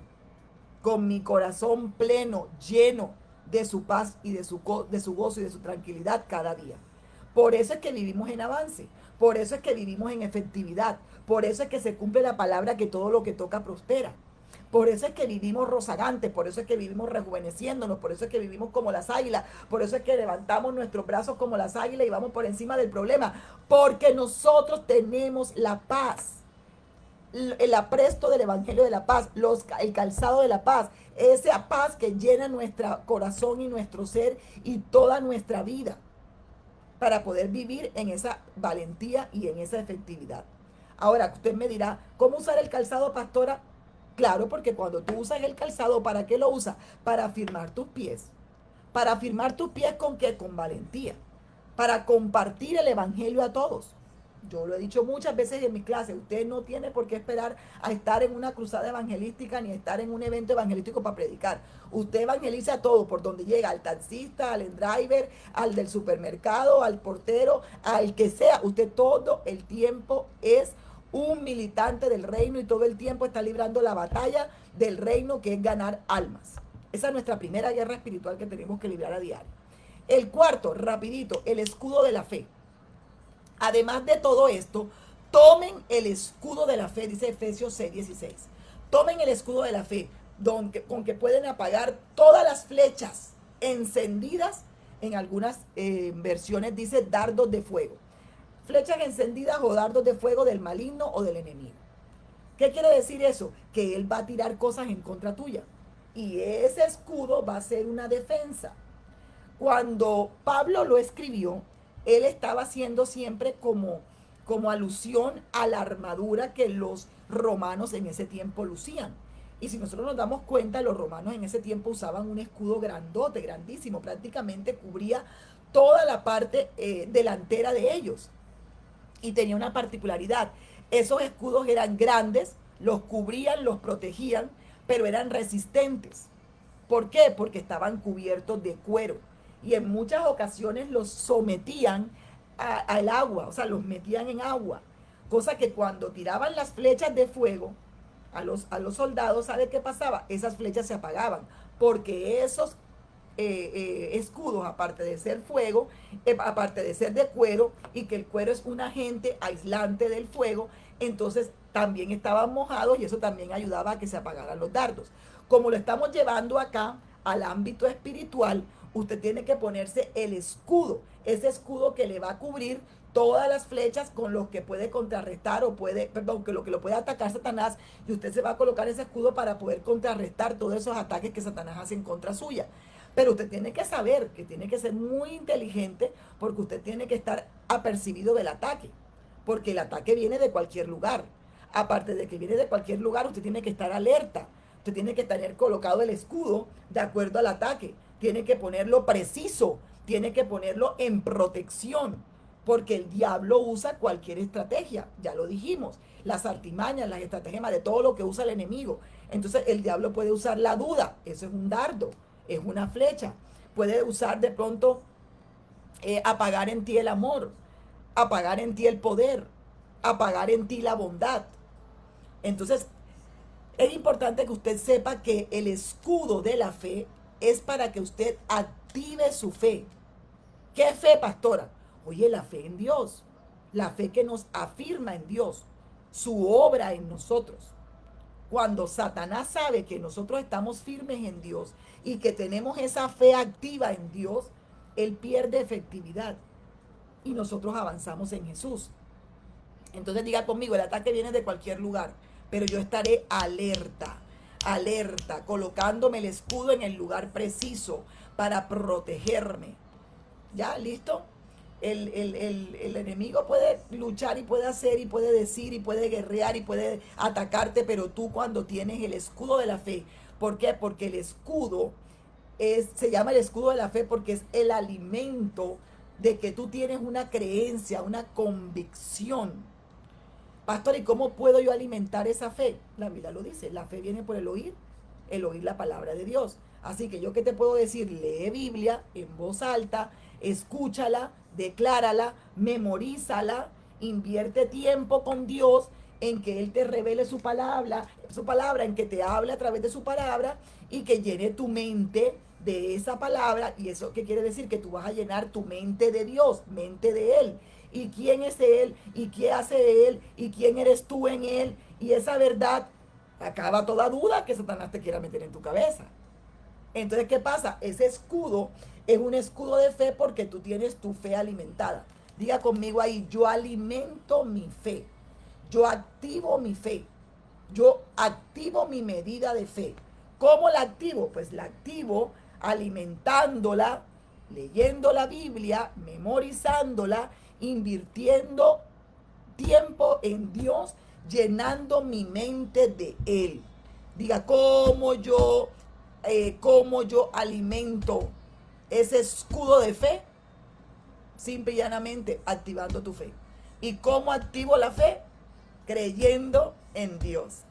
Con mi corazón pleno, lleno de su paz y de su gozo y de su tranquilidad cada día. Por eso es que vivimos en avance. Por eso es que vivimos en efectividad. Por eso es que se cumple la palabra que todo lo que toca prospera. Por eso es que vivimos rozagantes, por eso es que vivimos rejuveneciéndonos, por eso es que vivimos como las águilas, por eso es que levantamos nuestros brazos como las águilas y vamos por encima del problema, porque nosotros tenemos la paz, el apresto del Evangelio de la Paz, el calzado de la paz, esa paz que llena nuestro corazón y nuestro ser y toda nuestra vida para poder vivir en esa valentía y en esa efectividad. Ahora, usted me dirá, ¿cómo usar el calzado, pastora? Claro, porque cuando tú usas el calzado, ¿para qué lo usas? Para afirmar tus pies. ¿Para afirmar tus pies con qué? Con valentía. Para compartir el Evangelio a todos. Yo lo he dicho muchas veces en mis clases, usted no tiene por qué esperar a estar en una cruzada evangelística ni estar en un evento evangelístico para predicar. Usted evangeliza a todo, por donde llega, al taxista, al driver, al del supermercado, al portero, al que sea. Usted todo el tiempo es un militante del reino y todo el tiempo está librando la batalla del reino, que es ganar almas. Esa es nuestra primera guerra espiritual que tenemos que librar a diario. El cuarto, rapidito, el escudo de la fe. Además de todo esto, tomen el escudo de la fe, dice Efesios 6:16. Tomen el escudo de la fe, con que pueden apagar todas las flechas encendidas. En algunas versiones dice dardos de fuego. Flechas encendidas o dardos de fuego del maligno o del enemigo. ¿Qué quiere decir eso? Que él va a tirar cosas en contra tuya. Y ese escudo va a ser una defensa. Cuando Pablo lo escribió, él estaba haciendo siempre como alusión a la armadura que los romanos en ese tiempo lucían. Y si nosotros nos damos cuenta, los romanos en ese tiempo usaban un escudo grandote, grandísimo, prácticamente cubría toda la parte delantera de ellos. Y tenía una particularidad, esos escudos eran grandes, los cubrían, los protegían, pero eran resistentes. ¿Por qué? Porque estaban cubiertos de cuero. Y en muchas ocasiones los sometían al agua, o sea, los metían en agua. Cosa que cuando tiraban las flechas de fuego, a los soldados, ¿sabe qué pasaba? Esas flechas se apagaban, porque esos escudos, aparte de ser fuego, aparte de ser de cuero, y que el cuero es un agente aislante del fuego, entonces también estaban mojados y eso también ayudaba a que se apagaran los dardos. Como lo estamos llevando acá al ámbito espiritual, usted tiene que ponerse el escudo, ese escudo que le va a cubrir todas las flechas con los que puede contrarrestar o puede, perdón, que lo puede atacar Satanás, y usted se va a colocar ese escudo para poder contrarrestar todos esos ataques que Satanás hace en contra suya. Pero usted tiene que saber que tiene que ser muy inteligente, porque usted tiene que estar apercibido del ataque, porque el ataque viene de cualquier lugar. Aparte de que viene de cualquier lugar, usted tiene que estar alerta. Usted tiene que tener colocado el escudo de acuerdo al ataque. Tiene que ponerlo preciso. Tiene que ponerlo en protección. Porque el diablo usa cualquier estrategia. Ya lo dijimos. Las artimañas, las estratagemas, de todo lo que usa el enemigo. Entonces el diablo puede usar la duda. Eso es un dardo. Es una flecha. Puede usar de pronto apagar en ti el amor. Apagar en ti el poder. Apagar en ti la bondad. Entonces, es importante que usted sepa que el escudo de la fe es para que usted active su fe. ¿Qué fe, pastora? Oye, la fe en Dios. La fe que nos afirma en Dios. Su obra en nosotros. Cuando Satanás sabe que nosotros estamos firmes en Dios y que tenemos esa fe activa en Dios, él pierde efectividad y nosotros avanzamos en Jesús. Entonces diga conmigo, el ataque viene de cualquier lugar, pero yo estaré alerta, alerta, colocándome el escudo en el lugar preciso para protegerme. ¿Ya? ¿Listo? El enemigo puede luchar y puede hacer y puede decir y puede guerrear y puede atacarte, pero tú cuando tienes el escudo de la fe, ¿por qué? Porque el escudo se llama el escudo de la fe porque es el alimento de que tú tienes una creencia, una convicción. Pastor, ¿y cómo puedo yo alimentar esa fe? La Biblia lo dice, la fe viene por el oír la palabra de Dios. Así que yo qué te puedo decir, lee Biblia en voz alta, escúchala, declárala, memorízala, invierte tiempo con Dios en que Él te revele su palabra, en que te hable a través de su palabra y que llene tu mente de esa palabra. ¿Y eso qué quiere decir? Que tú vas a llenar tu mente de Dios, mente de Él. ¿Y quién es Él? ¿Y qué hace Él? ¿Y quién eres tú en Él? Y esa verdad acaba toda duda que Satanás te quiera meter en tu cabeza. Entonces, ¿qué pasa? Ese escudo es un escudo de fe porque tú tienes tu fe alimentada. Diga conmigo ahí, yo alimento mi fe. Yo activo mi fe. Yo activo mi medida de fe. ¿Cómo la activo? Pues la activo alimentándola, leyendo la Biblia, memorizándola, invirtiendo tiempo en Dios, llenando mi mente de Él. Diga, cómo yo alimento ese escudo de fe, simple y llanamente activando tu fe. ¿Y cómo activo la fe? Creyendo en Dios,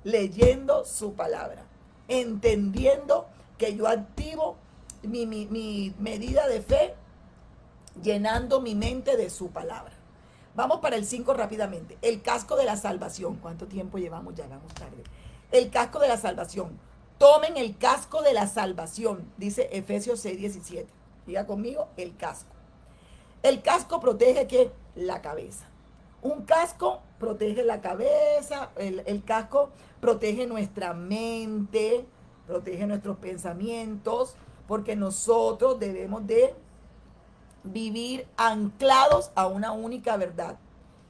leyendo su palabra, entendiendo que yo activo mi medida de fe, llenando mi mente de su palabra. Vamos para el 5 rápidamente. El casco de la salvación. ¿Cuánto tiempo llevamos? Ya vamos tarde. El casco de la salvación. Tomen el casco de la salvación, dice Efesios 6:17. Diga conmigo, el casco. El casco protege ¿qué? La cabeza. Un casco protege la cabeza, el casco protege nuestra mente, protege nuestros pensamientos, porque nosotros debemos de vivir anclados a una única verdad,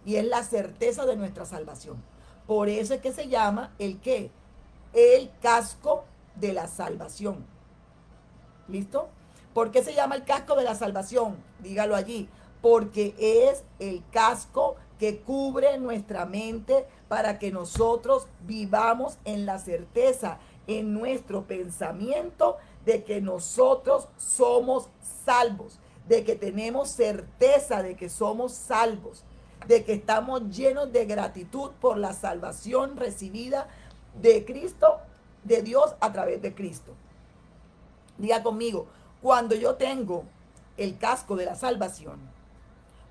y es la certeza de nuestra salvación. Por eso es que se llama el ¿qué? El casco de la salvación. ¿Listo? ¿Por qué se llama el casco de la salvación? Dígalo allí. Porque es el casco que cubre nuestra mente para que nosotros vivamos en la certeza, en nuestro pensamiento, de que nosotros somos salvos, de que tenemos certeza de que somos salvos, de que estamos llenos de gratitud por la salvación recibida de Cristo, de Dios a través de Cristo. Diga conmigo, cuando yo tengo el casco de la salvación,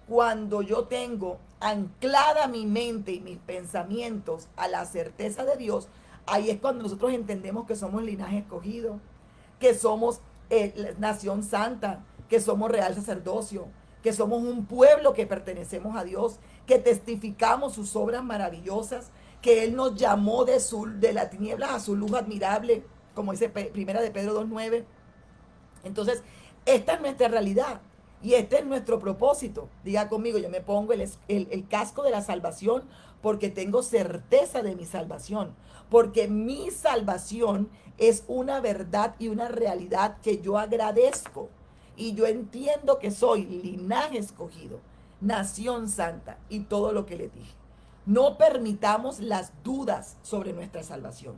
cuando yo tengo anclada mi mente y mis pensamientos a la certeza de Dios, ahí es cuando nosotros entendemos que somos linaje escogido, que somos nación santa, que somos real sacerdocio, que somos un pueblo que pertenecemos a Dios, que testificamos sus obras maravillosas, que Él nos llamó de la tiniebla a su luz admirable, como dice Primera de Pedro 2:9. Entonces, esta es nuestra realidad y este es nuestro propósito. Diga conmigo, yo me pongo el casco de la salvación porque tengo certeza de mi salvación, porque mi salvación es una verdad y una realidad que yo agradezco. Y yo entiendo que soy linaje escogido, nación santa y todo lo que le dije. No permitamos las dudas sobre nuestra salvación.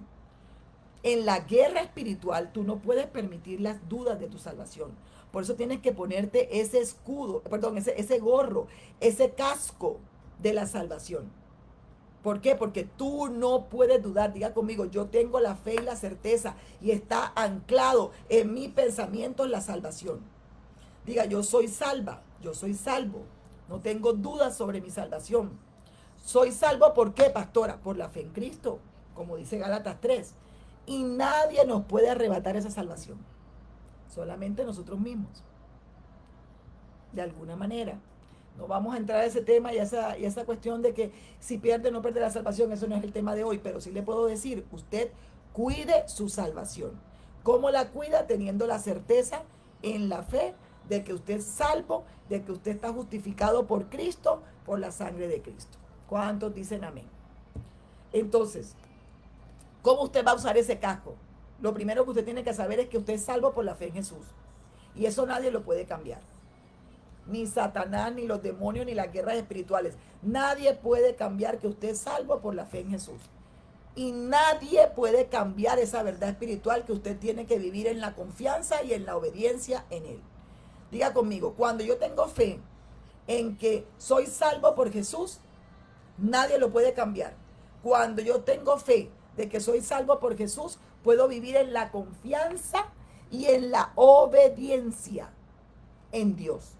En la guerra espiritual tú no puedes permitir las dudas de tu salvación. Por eso tienes que ponerte ese escudo, perdón, ese gorro, ese casco de la salvación. ¿Por qué? Porque tú no puedes dudar. Diga conmigo, yo tengo la fe y la certeza y está anclado en mi pensamiento la salvación. Diga, yo soy salva, yo soy salvo. No tengo dudas sobre mi salvación. Soy salvo, ¿por qué, pastora? Por la fe en Cristo, como dice Gálatas 3. Y nadie nos puede arrebatar esa salvación. Solamente nosotros mismos. De alguna manera. No vamos a entrar a ese tema y a esa cuestión de que si pierde o no pierde la salvación. Eso no es el tema de hoy. Pero sí le puedo decir, usted cuide su salvación. ¿Cómo la cuida? Teniendo la certeza en la fe de que usted es salvo, de que usted está justificado por Cristo, por la sangre de Cristo. ¿Cuántos dicen amén? Entonces, ¿cómo usted va a usar ese casco? Lo primero que usted tiene que saber es que usted es salvo por la fe en Jesús. Y eso nadie lo puede cambiar. Ni Satanás, ni los demonios, ni las guerras espirituales. Nadie puede cambiar que usted es salvo por la fe en Jesús. Y nadie puede cambiar esa verdad espiritual que usted tiene que vivir en la confianza y en la obediencia en Él. Diga conmigo, cuando yo tengo fe en que soy salvo por Jesús, nadie lo puede cambiar. Cuando yo tengo fe de que soy salvo por Jesús, puedo vivir en la confianza y en la obediencia en Dios.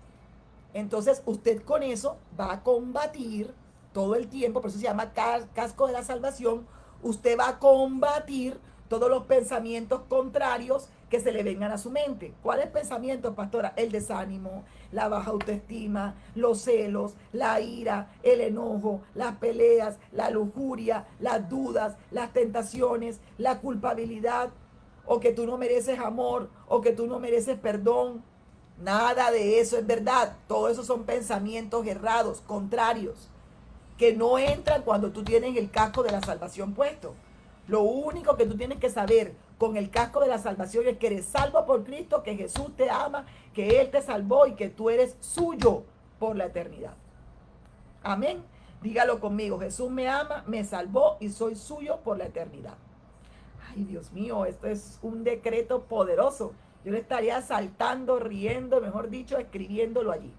Entonces usted con eso va a combatir todo el tiempo, por eso se llama casco de la salvación. Usted va a combatir todos los pensamientos contrarios que se le vengan a su mente. ¿Cuáles pensamientos, pastora? El desánimo, la baja autoestima, los celos, la ira, el enojo, las peleas, la lujuria, las dudas, las tentaciones, la culpabilidad, o que tú no mereces amor, o que tú no mereces perdón. Nada de eso es verdad. Todo eso son pensamientos errados, contrarios, que no entran cuando tú tienes el casco de la salvación puesto. Lo único que tú tienes que saber con el casco de la salvación es que eres salvo por Cristo, que Jesús te ama, que Él te salvó y que tú eres suyo por la eternidad. Amén. Dígalo conmigo. Jesús me ama, me salvó y soy suyo por la eternidad. Ay, Dios mío, esto es un decreto poderoso. Yo le estaría saltando, riendo, mejor dicho, escribiéndolo allí.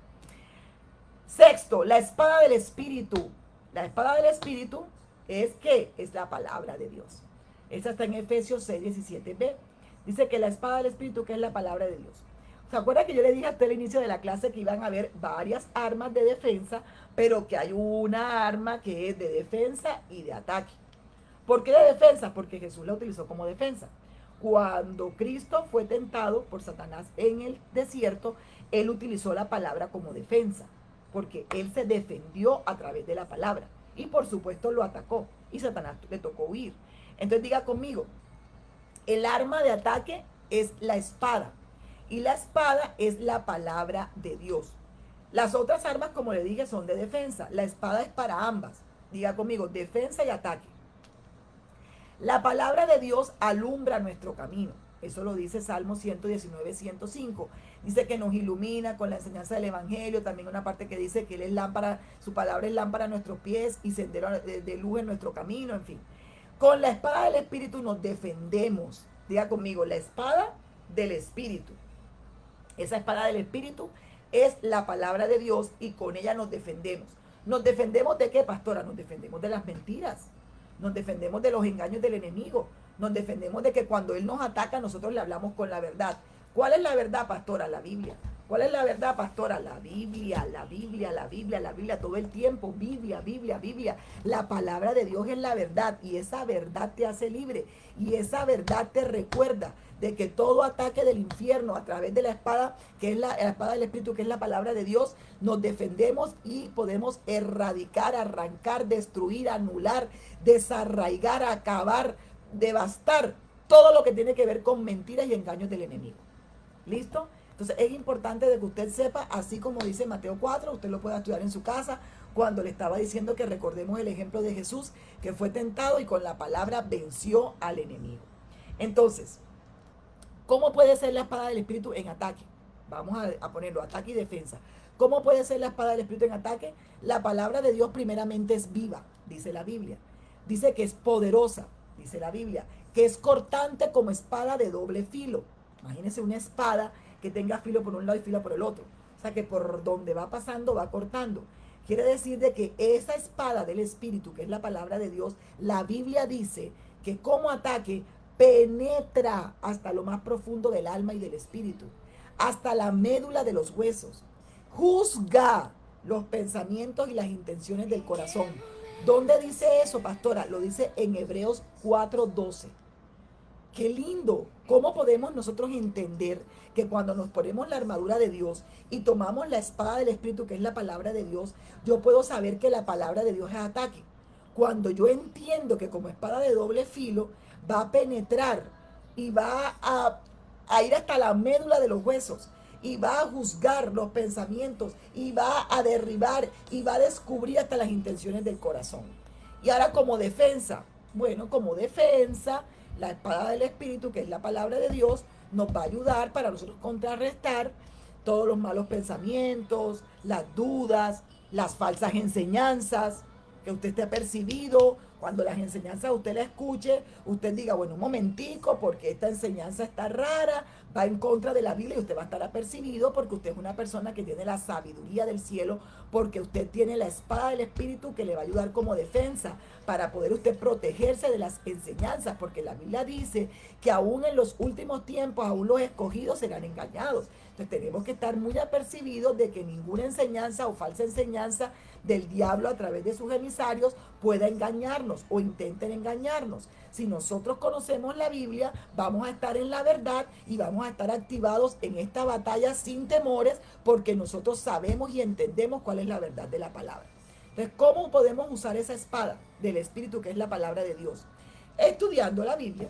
Sexto, la espada del Espíritu. La espada del Espíritu es ¿qué? Es la palabra de Dios. Esa está en Efesios 6:17b. Dice que la espada del Espíritu, que es la palabra de Dios. ¿Se acuerda que yo le dije hasta el inicio de la clase que iban a haber varias armas de defensa, pero que hay una arma que es de defensa y de ataque? ¿Por qué de defensa? Porque Jesús la utilizó como defensa. Cuando Cristo fue tentado por Satanás en el desierto, Él utilizó la palabra como defensa, porque Él se defendió a través de la palabra. Y por supuesto lo atacó, y Satanás le tocó huir. Entonces diga conmigo, el arma de ataque es la espada, y la espada es la palabra de Dios. Las otras armas, como le dije, son de defensa. La espada es para ambas. Diga conmigo, defensa y ataque. La palabra de Dios alumbra nuestro camino. Eso lo dice Salmo 119:105. Dice que nos ilumina con la enseñanza del Evangelio. También una parte que dice que Él es lámpara, su palabra es lámpara a nuestros pies y sendero de luz en nuestro camino. En fin, con la espada del Espíritu nos defendemos. Diga conmigo, la espada del Espíritu. Esa espada del Espíritu es la palabra de Dios y con ella nos defendemos. ¿Nos defendemos de qué, pastora? Nos defendemos de las mentiras. Nos defendemos de los engaños del enemigo. Nos defendemos de que cuando Él nos ataca, nosotros le hablamos con la verdad. ¿Cuál es la verdad, pastora? La Biblia. ¿Cuál es la verdad, pastora? La Biblia, la Biblia, la Biblia, la Biblia, todo el tiempo. Biblia, Biblia, Biblia. La palabra de Dios es la verdad y esa verdad te hace libre y esa verdad te recuerda de que todo ataque del infierno a través de la espada, que es la espada del Espíritu, que es la palabra de Dios, nos defendemos y podemos erradicar, arrancar, destruir, anular, desarraigar, acabar, devastar todo lo que tiene que ver con mentiras y engaños del enemigo. ¿Listo? Entonces es importante de que usted sepa, así como dice Mateo 4, usted lo pueda estudiar en su casa, cuando le estaba diciendo que recordemos el ejemplo de Jesús, que fue tentado y con la palabra venció al enemigo. Entonces, ¿cómo puede ser la espada del Espíritu en ataque? Vamos a ponerlo, ataque y defensa. ¿Cómo puede ser la espada del Espíritu en ataque? La palabra de Dios primeramente es viva, dice la Biblia. Dice que es poderosa, dice la Biblia, que es cortante como espada de doble filo. Imagínense una espada que tenga filo por un lado y filo por el otro. O sea que por donde va pasando va cortando. Quiere decir de que esa espada del Espíritu, que es la palabra de Dios, la Biblia dice que como ataque penetra hasta lo más profundo del alma y del espíritu, hasta la médula de los huesos. Juzga los pensamientos y las intenciones del corazón. ¿Dónde dice eso, pastora? Lo dice en Hebreos 4:12. Qué lindo. ¿Cómo podemos nosotros entender que cuando nos ponemos la armadura de Dios y tomamos la espada del Espíritu, que es la palabra de Dios, yo puedo saber que la palabra de Dios es ataque? Cuando yo entiendo que como espada de doble filo va a penetrar y va a ir hasta la médula de los huesos y va a juzgar los pensamientos y va a derribar y va a descubrir hasta las intenciones del corazón. Y ahora como defensa, bueno, como defensa, la espada del Espíritu, que es la palabra de Dios, nos va a ayudar para nosotros contrarrestar todos los malos pensamientos, las dudas, las falsas enseñanzas que usted esté percibido. Cuando las enseñanzas usted la escuche, usted diga, bueno, un momentico, porque esta enseñanza está rara, va en contra de la Biblia y usted va a estar apercibido porque usted es una persona que tiene la sabiduría del cielo, porque usted tiene la espada del Espíritu que le va a ayudar como defensa para poder usted protegerse de las enseñanzas, porque la Biblia dice que aún en los últimos tiempos, aún los escogidos serán engañados. Entonces tenemos que estar muy apercibidos de que ninguna enseñanza o falsa enseñanza del diablo a través de sus emisarios pueda engañarnos o intenten engañarnos. Si nosotros conocemos la Biblia, vamos a estar en la verdad y vamos a estar activados en esta batalla sin temores, porque nosotros sabemos y entendemos cuál es la verdad de la palabra. Entonces, ¿cómo podemos usar esa espada del Espíritu que es la palabra de Dios? Estudiando la Biblia.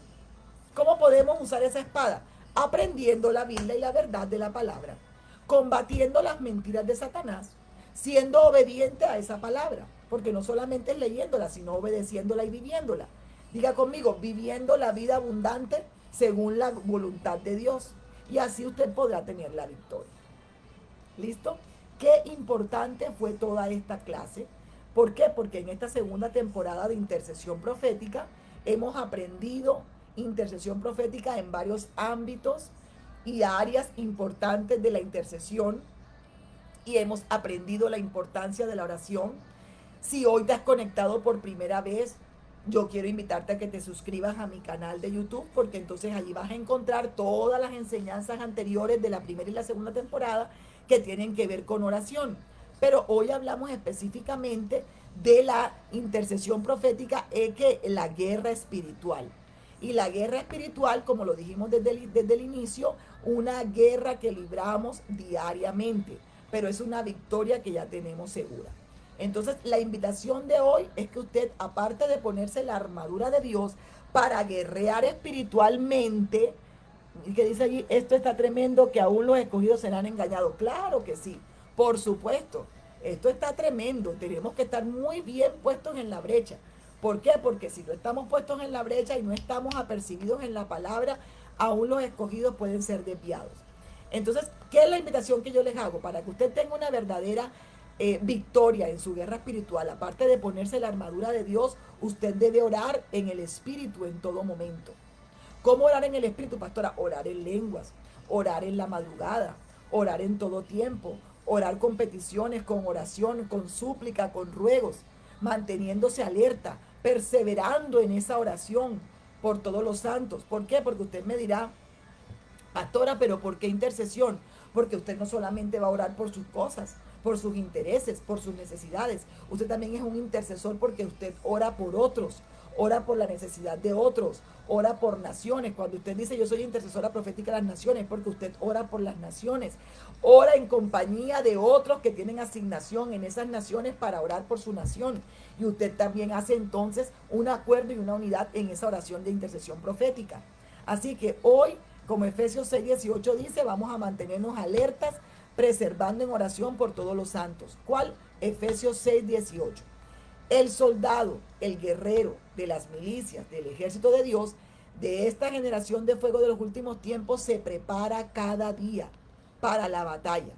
¿Cómo podemos usar esa espada? Aprendiendo la Biblia y la verdad de la palabra, combatiendo las mentiras de Satanás, siendo obediente a esa palabra, porque no solamente es leyéndola, sino obedeciéndola y viviéndola. Diga conmigo, viviendo la vida abundante según la voluntad de Dios, y así usted podrá tener la victoria. ¿Listo? Qué importante fue toda esta clase. ¿Por qué? Porque en esta segunda temporada de intercesión profética hemos aprendido intercesión profética en varios ámbitos y áreas importantes de la intercesión, y hemos aprendido la importancia de la oración. Si hoy te has conectado por primera vez, yo quiero invitarte a que te suscribas a mi canal de YouTube, porque entonces allí vas a encontrar todas las enseñanzas anteriores de la primera y la segunda temporada que tienen que ver con oración. Pero hoy hablamos específicamente de la intercesión profética, que la guerra espiritual. Y la guerra espiritual, como lo dijimos desde el inicio, una guerra que libramos diariamente, pero es una victoria que ya tenemos segura. Entonces, la invitación de hoy es que usted, aparte de ponerse la armadura de Dios para guerrear espiritualmente, y que dice allí, esto está tremendo, que aún los escogidos serán engañados. Claro que sí, por supuesto, esto está tremendo, tenemos que estar muy bien puestos en la brecha. ¿Por qué? Porque si no estamos puestos en la brecha y no estamos apercibidos en la palabra, aún los escogidos pueden ser desviados. Entonces, ¿qué es la invitación que yo les hago? Para que usted tenga una verdadera victoria en su guerra espiritual, aparte de ponerse la armadura de Dios, usted debe orar en el Espíritu en todo momento. ¿Cómo orar en el Espíritu, pastora? Orar en lenguas, orar en la madrugada, orar en todo tiempo, orar con peticiones, con oración, con súplica, con ruegos, manteniéndose alerta, perseverando en esa oración por todos los santos. ¿Por qué? Porque usted me dirá, pastora, pero ¿por qué intercesión? porque usted no solamente va a orar por sus cosas, por sus intereses, por sus necesidades. Usted también es un intercesor porque usted ora por otros, ora por la necesidad de otros, ora por naciones. Cuando usted dice yo soy intercesora profética de las naciones, porque usted ora por las naciones, ora en compañía de otros que tienen asignación en esas naciones para orar por su nación. Y usted también hace entonces un acuerdo y una unidad en esa oración de intercesión profética. Así que hoy, como Efesios 6:18 dice, vamos a mantenernos alertas, preservando en oración por todos los santos. ¿Cuál? Efesios 6:18. El soldado, el guerrero de las milicias, del ejército de Dios, de esta generación de fuego de los últimos tiempos, se prepara cada día para la batalla.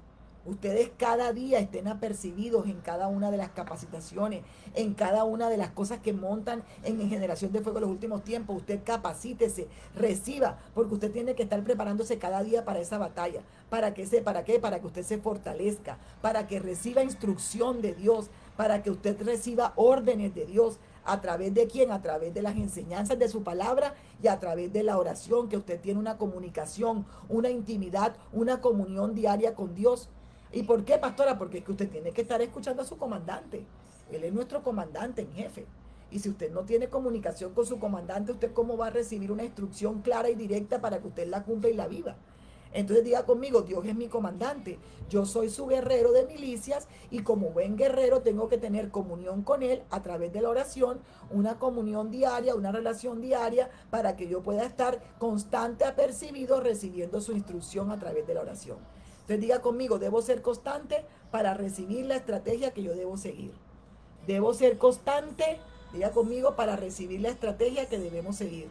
Ustedes cada día estén apercibidos en cada una de las capacitaciones, en cada una de las cosas que montan en Generación de Fuego en los últimos tiempos. Usted capacítese, reciba, porque usted tiene que estar preparándose cada día para esa batalla. ¿Para qué? ¿Para qué? Para que usted se fortalezca, para que reciba instrucción de Dios, para que usted reciba órdenes de Dios. ¿A través de quién? A través de las enseñanzas de su palabra y a través de la oración, que usted tiene una comunicación, una intimidad, una comunión diaria con Dios. ¿Y por qué, pastora? Porque es que usted tiene que estar escuchando a su comandante. Él es nuestro comandante en jefe. Y si usted no tiene comunicación con su comandante, ¿usted cómo va a recibir una instrucción clara y directa para que usted la cumpla y la viva? Entonces diga conmigo, Dios es mi comandante, yo soy su guerrero de milicias y como buen guerrero tengo que tener comunión con Él a través de la oración, una comunión diaria, una relación diaria para que yo pueda estar constante apercibido recibiendo su instrucción a través de la oración. Entonces diga conmigo, debo ser constante para recibir la estrategia que yo debo seguir. Debo ser constante, diga conmigo, para recibir la estrategia que debemos seguir.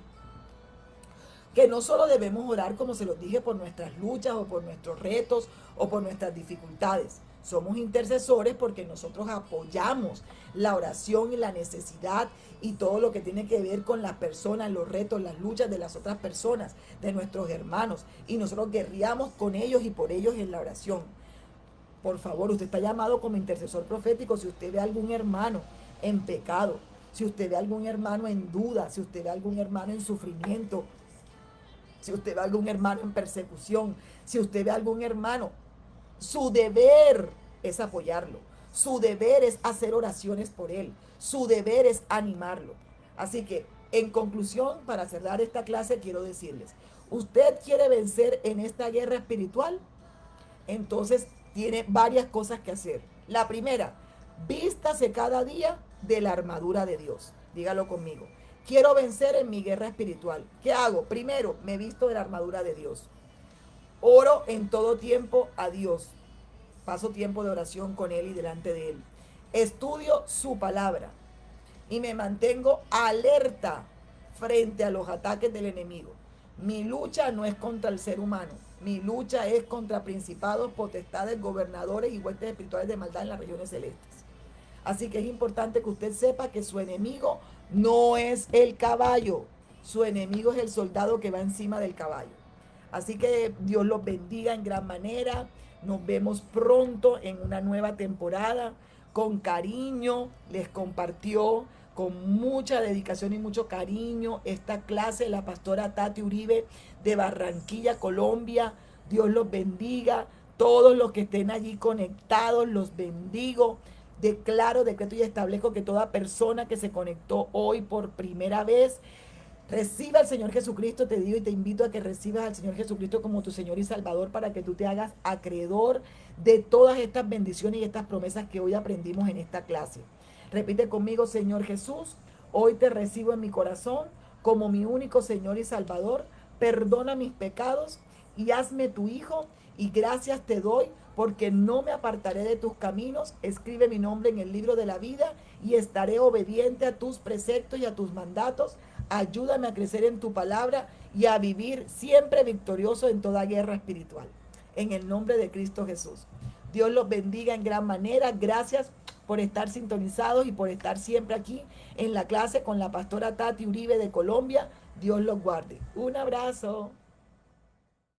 Que no solo debemos orar, como se los dije, por nuestras luchas o por nuestros retos o por nuestras dificultades. Somos intercesores porque nosotros apoyamos la oración y la necesidad y todo lo que tiene que ver con las personas, los retos, las luchas de las otras personas, de nuestros hermanos. Y nosotros guerreamos con ellos y por ellos en la oración. Por favor, usted está llamado como intercesor profético. Si usted ve a algún hermano en pecado, si usted ve a algún hermano en duda, si usted ve a algún hermano en sufrimiento, si usted ve a algún hermano en persecución, si usted ve a algún hermano, su deber es apoyarlo. Su deber es hacer oraciones por él. Su deber es animarlo. Así que, en conclusión, para cerrar esta clase, quiero decirles, usted quiere vencer en esta guerra espiritual, entonces tiene varias cosas que hacer. La primera, vístase cada día de la armadura de Dios. Dígalo conmigo. Quiero vencer en mi guerra espiritual. ¿Qué hago? Primero, me visto de la armadura de Dios. Oro en todo tiempo a Dios. Paso tiempo de oración con Él y delante de Él. Estudio su palabra y me mantengo alerta frente a los ataques del enemigo. Mi lucha no es contra el ser humano. Mi lucha es contra principados, potestades, gobernadores y huestes espirituales de maldad en las regiones celestes. Así que es importante que usted sepa que su enemigo no es el caballo. Su enemigo es el soldado que va encima del caballo. Así que Dios los bendiga en gran manera. Nos vemos pronto en una nueva temporada. Con cariño les compartió, con mucha dedicación y mucho cariño, esta clase la pastora Tati Uribe de Barranquilla, Colombia. Dios los bendiga. Todos los que estén allí conectados, los bendigo. Declaro, decreto y establezco que toda persona que se conectó hoy por primera vez reciba al Señor Jesucristo. Te digo y te invito a que recibas al Señor Jesucristo como tu Señor y Salvador para que tú te hagas acreedor de todas estas bendiciones y estas promesas que hoy aprendimos en esta clase. Repite conmigo: Señor Jesús, hoy te recibo en mi corazón como mi único Señor y Salvador. Perdona mis pecados y hazme tu hijo, y gracias te doy porque no me apartaré de tus caminos. Escribe mi nombre en el libro de la vida y estaré obediente a tus preceptos y a tus mandatos. Ayúdame a crecer en tu palabra y a vivir siempre victorioso en toda guerra espiritual. En el nombre de Cristo Jesús. Dios los bendiga en gran manera. Gracias por estar sintonizados y por estar siempre aquí en la clase con la pastora Tati Uribe de Colombia. Dios los guarde. Un abrazo.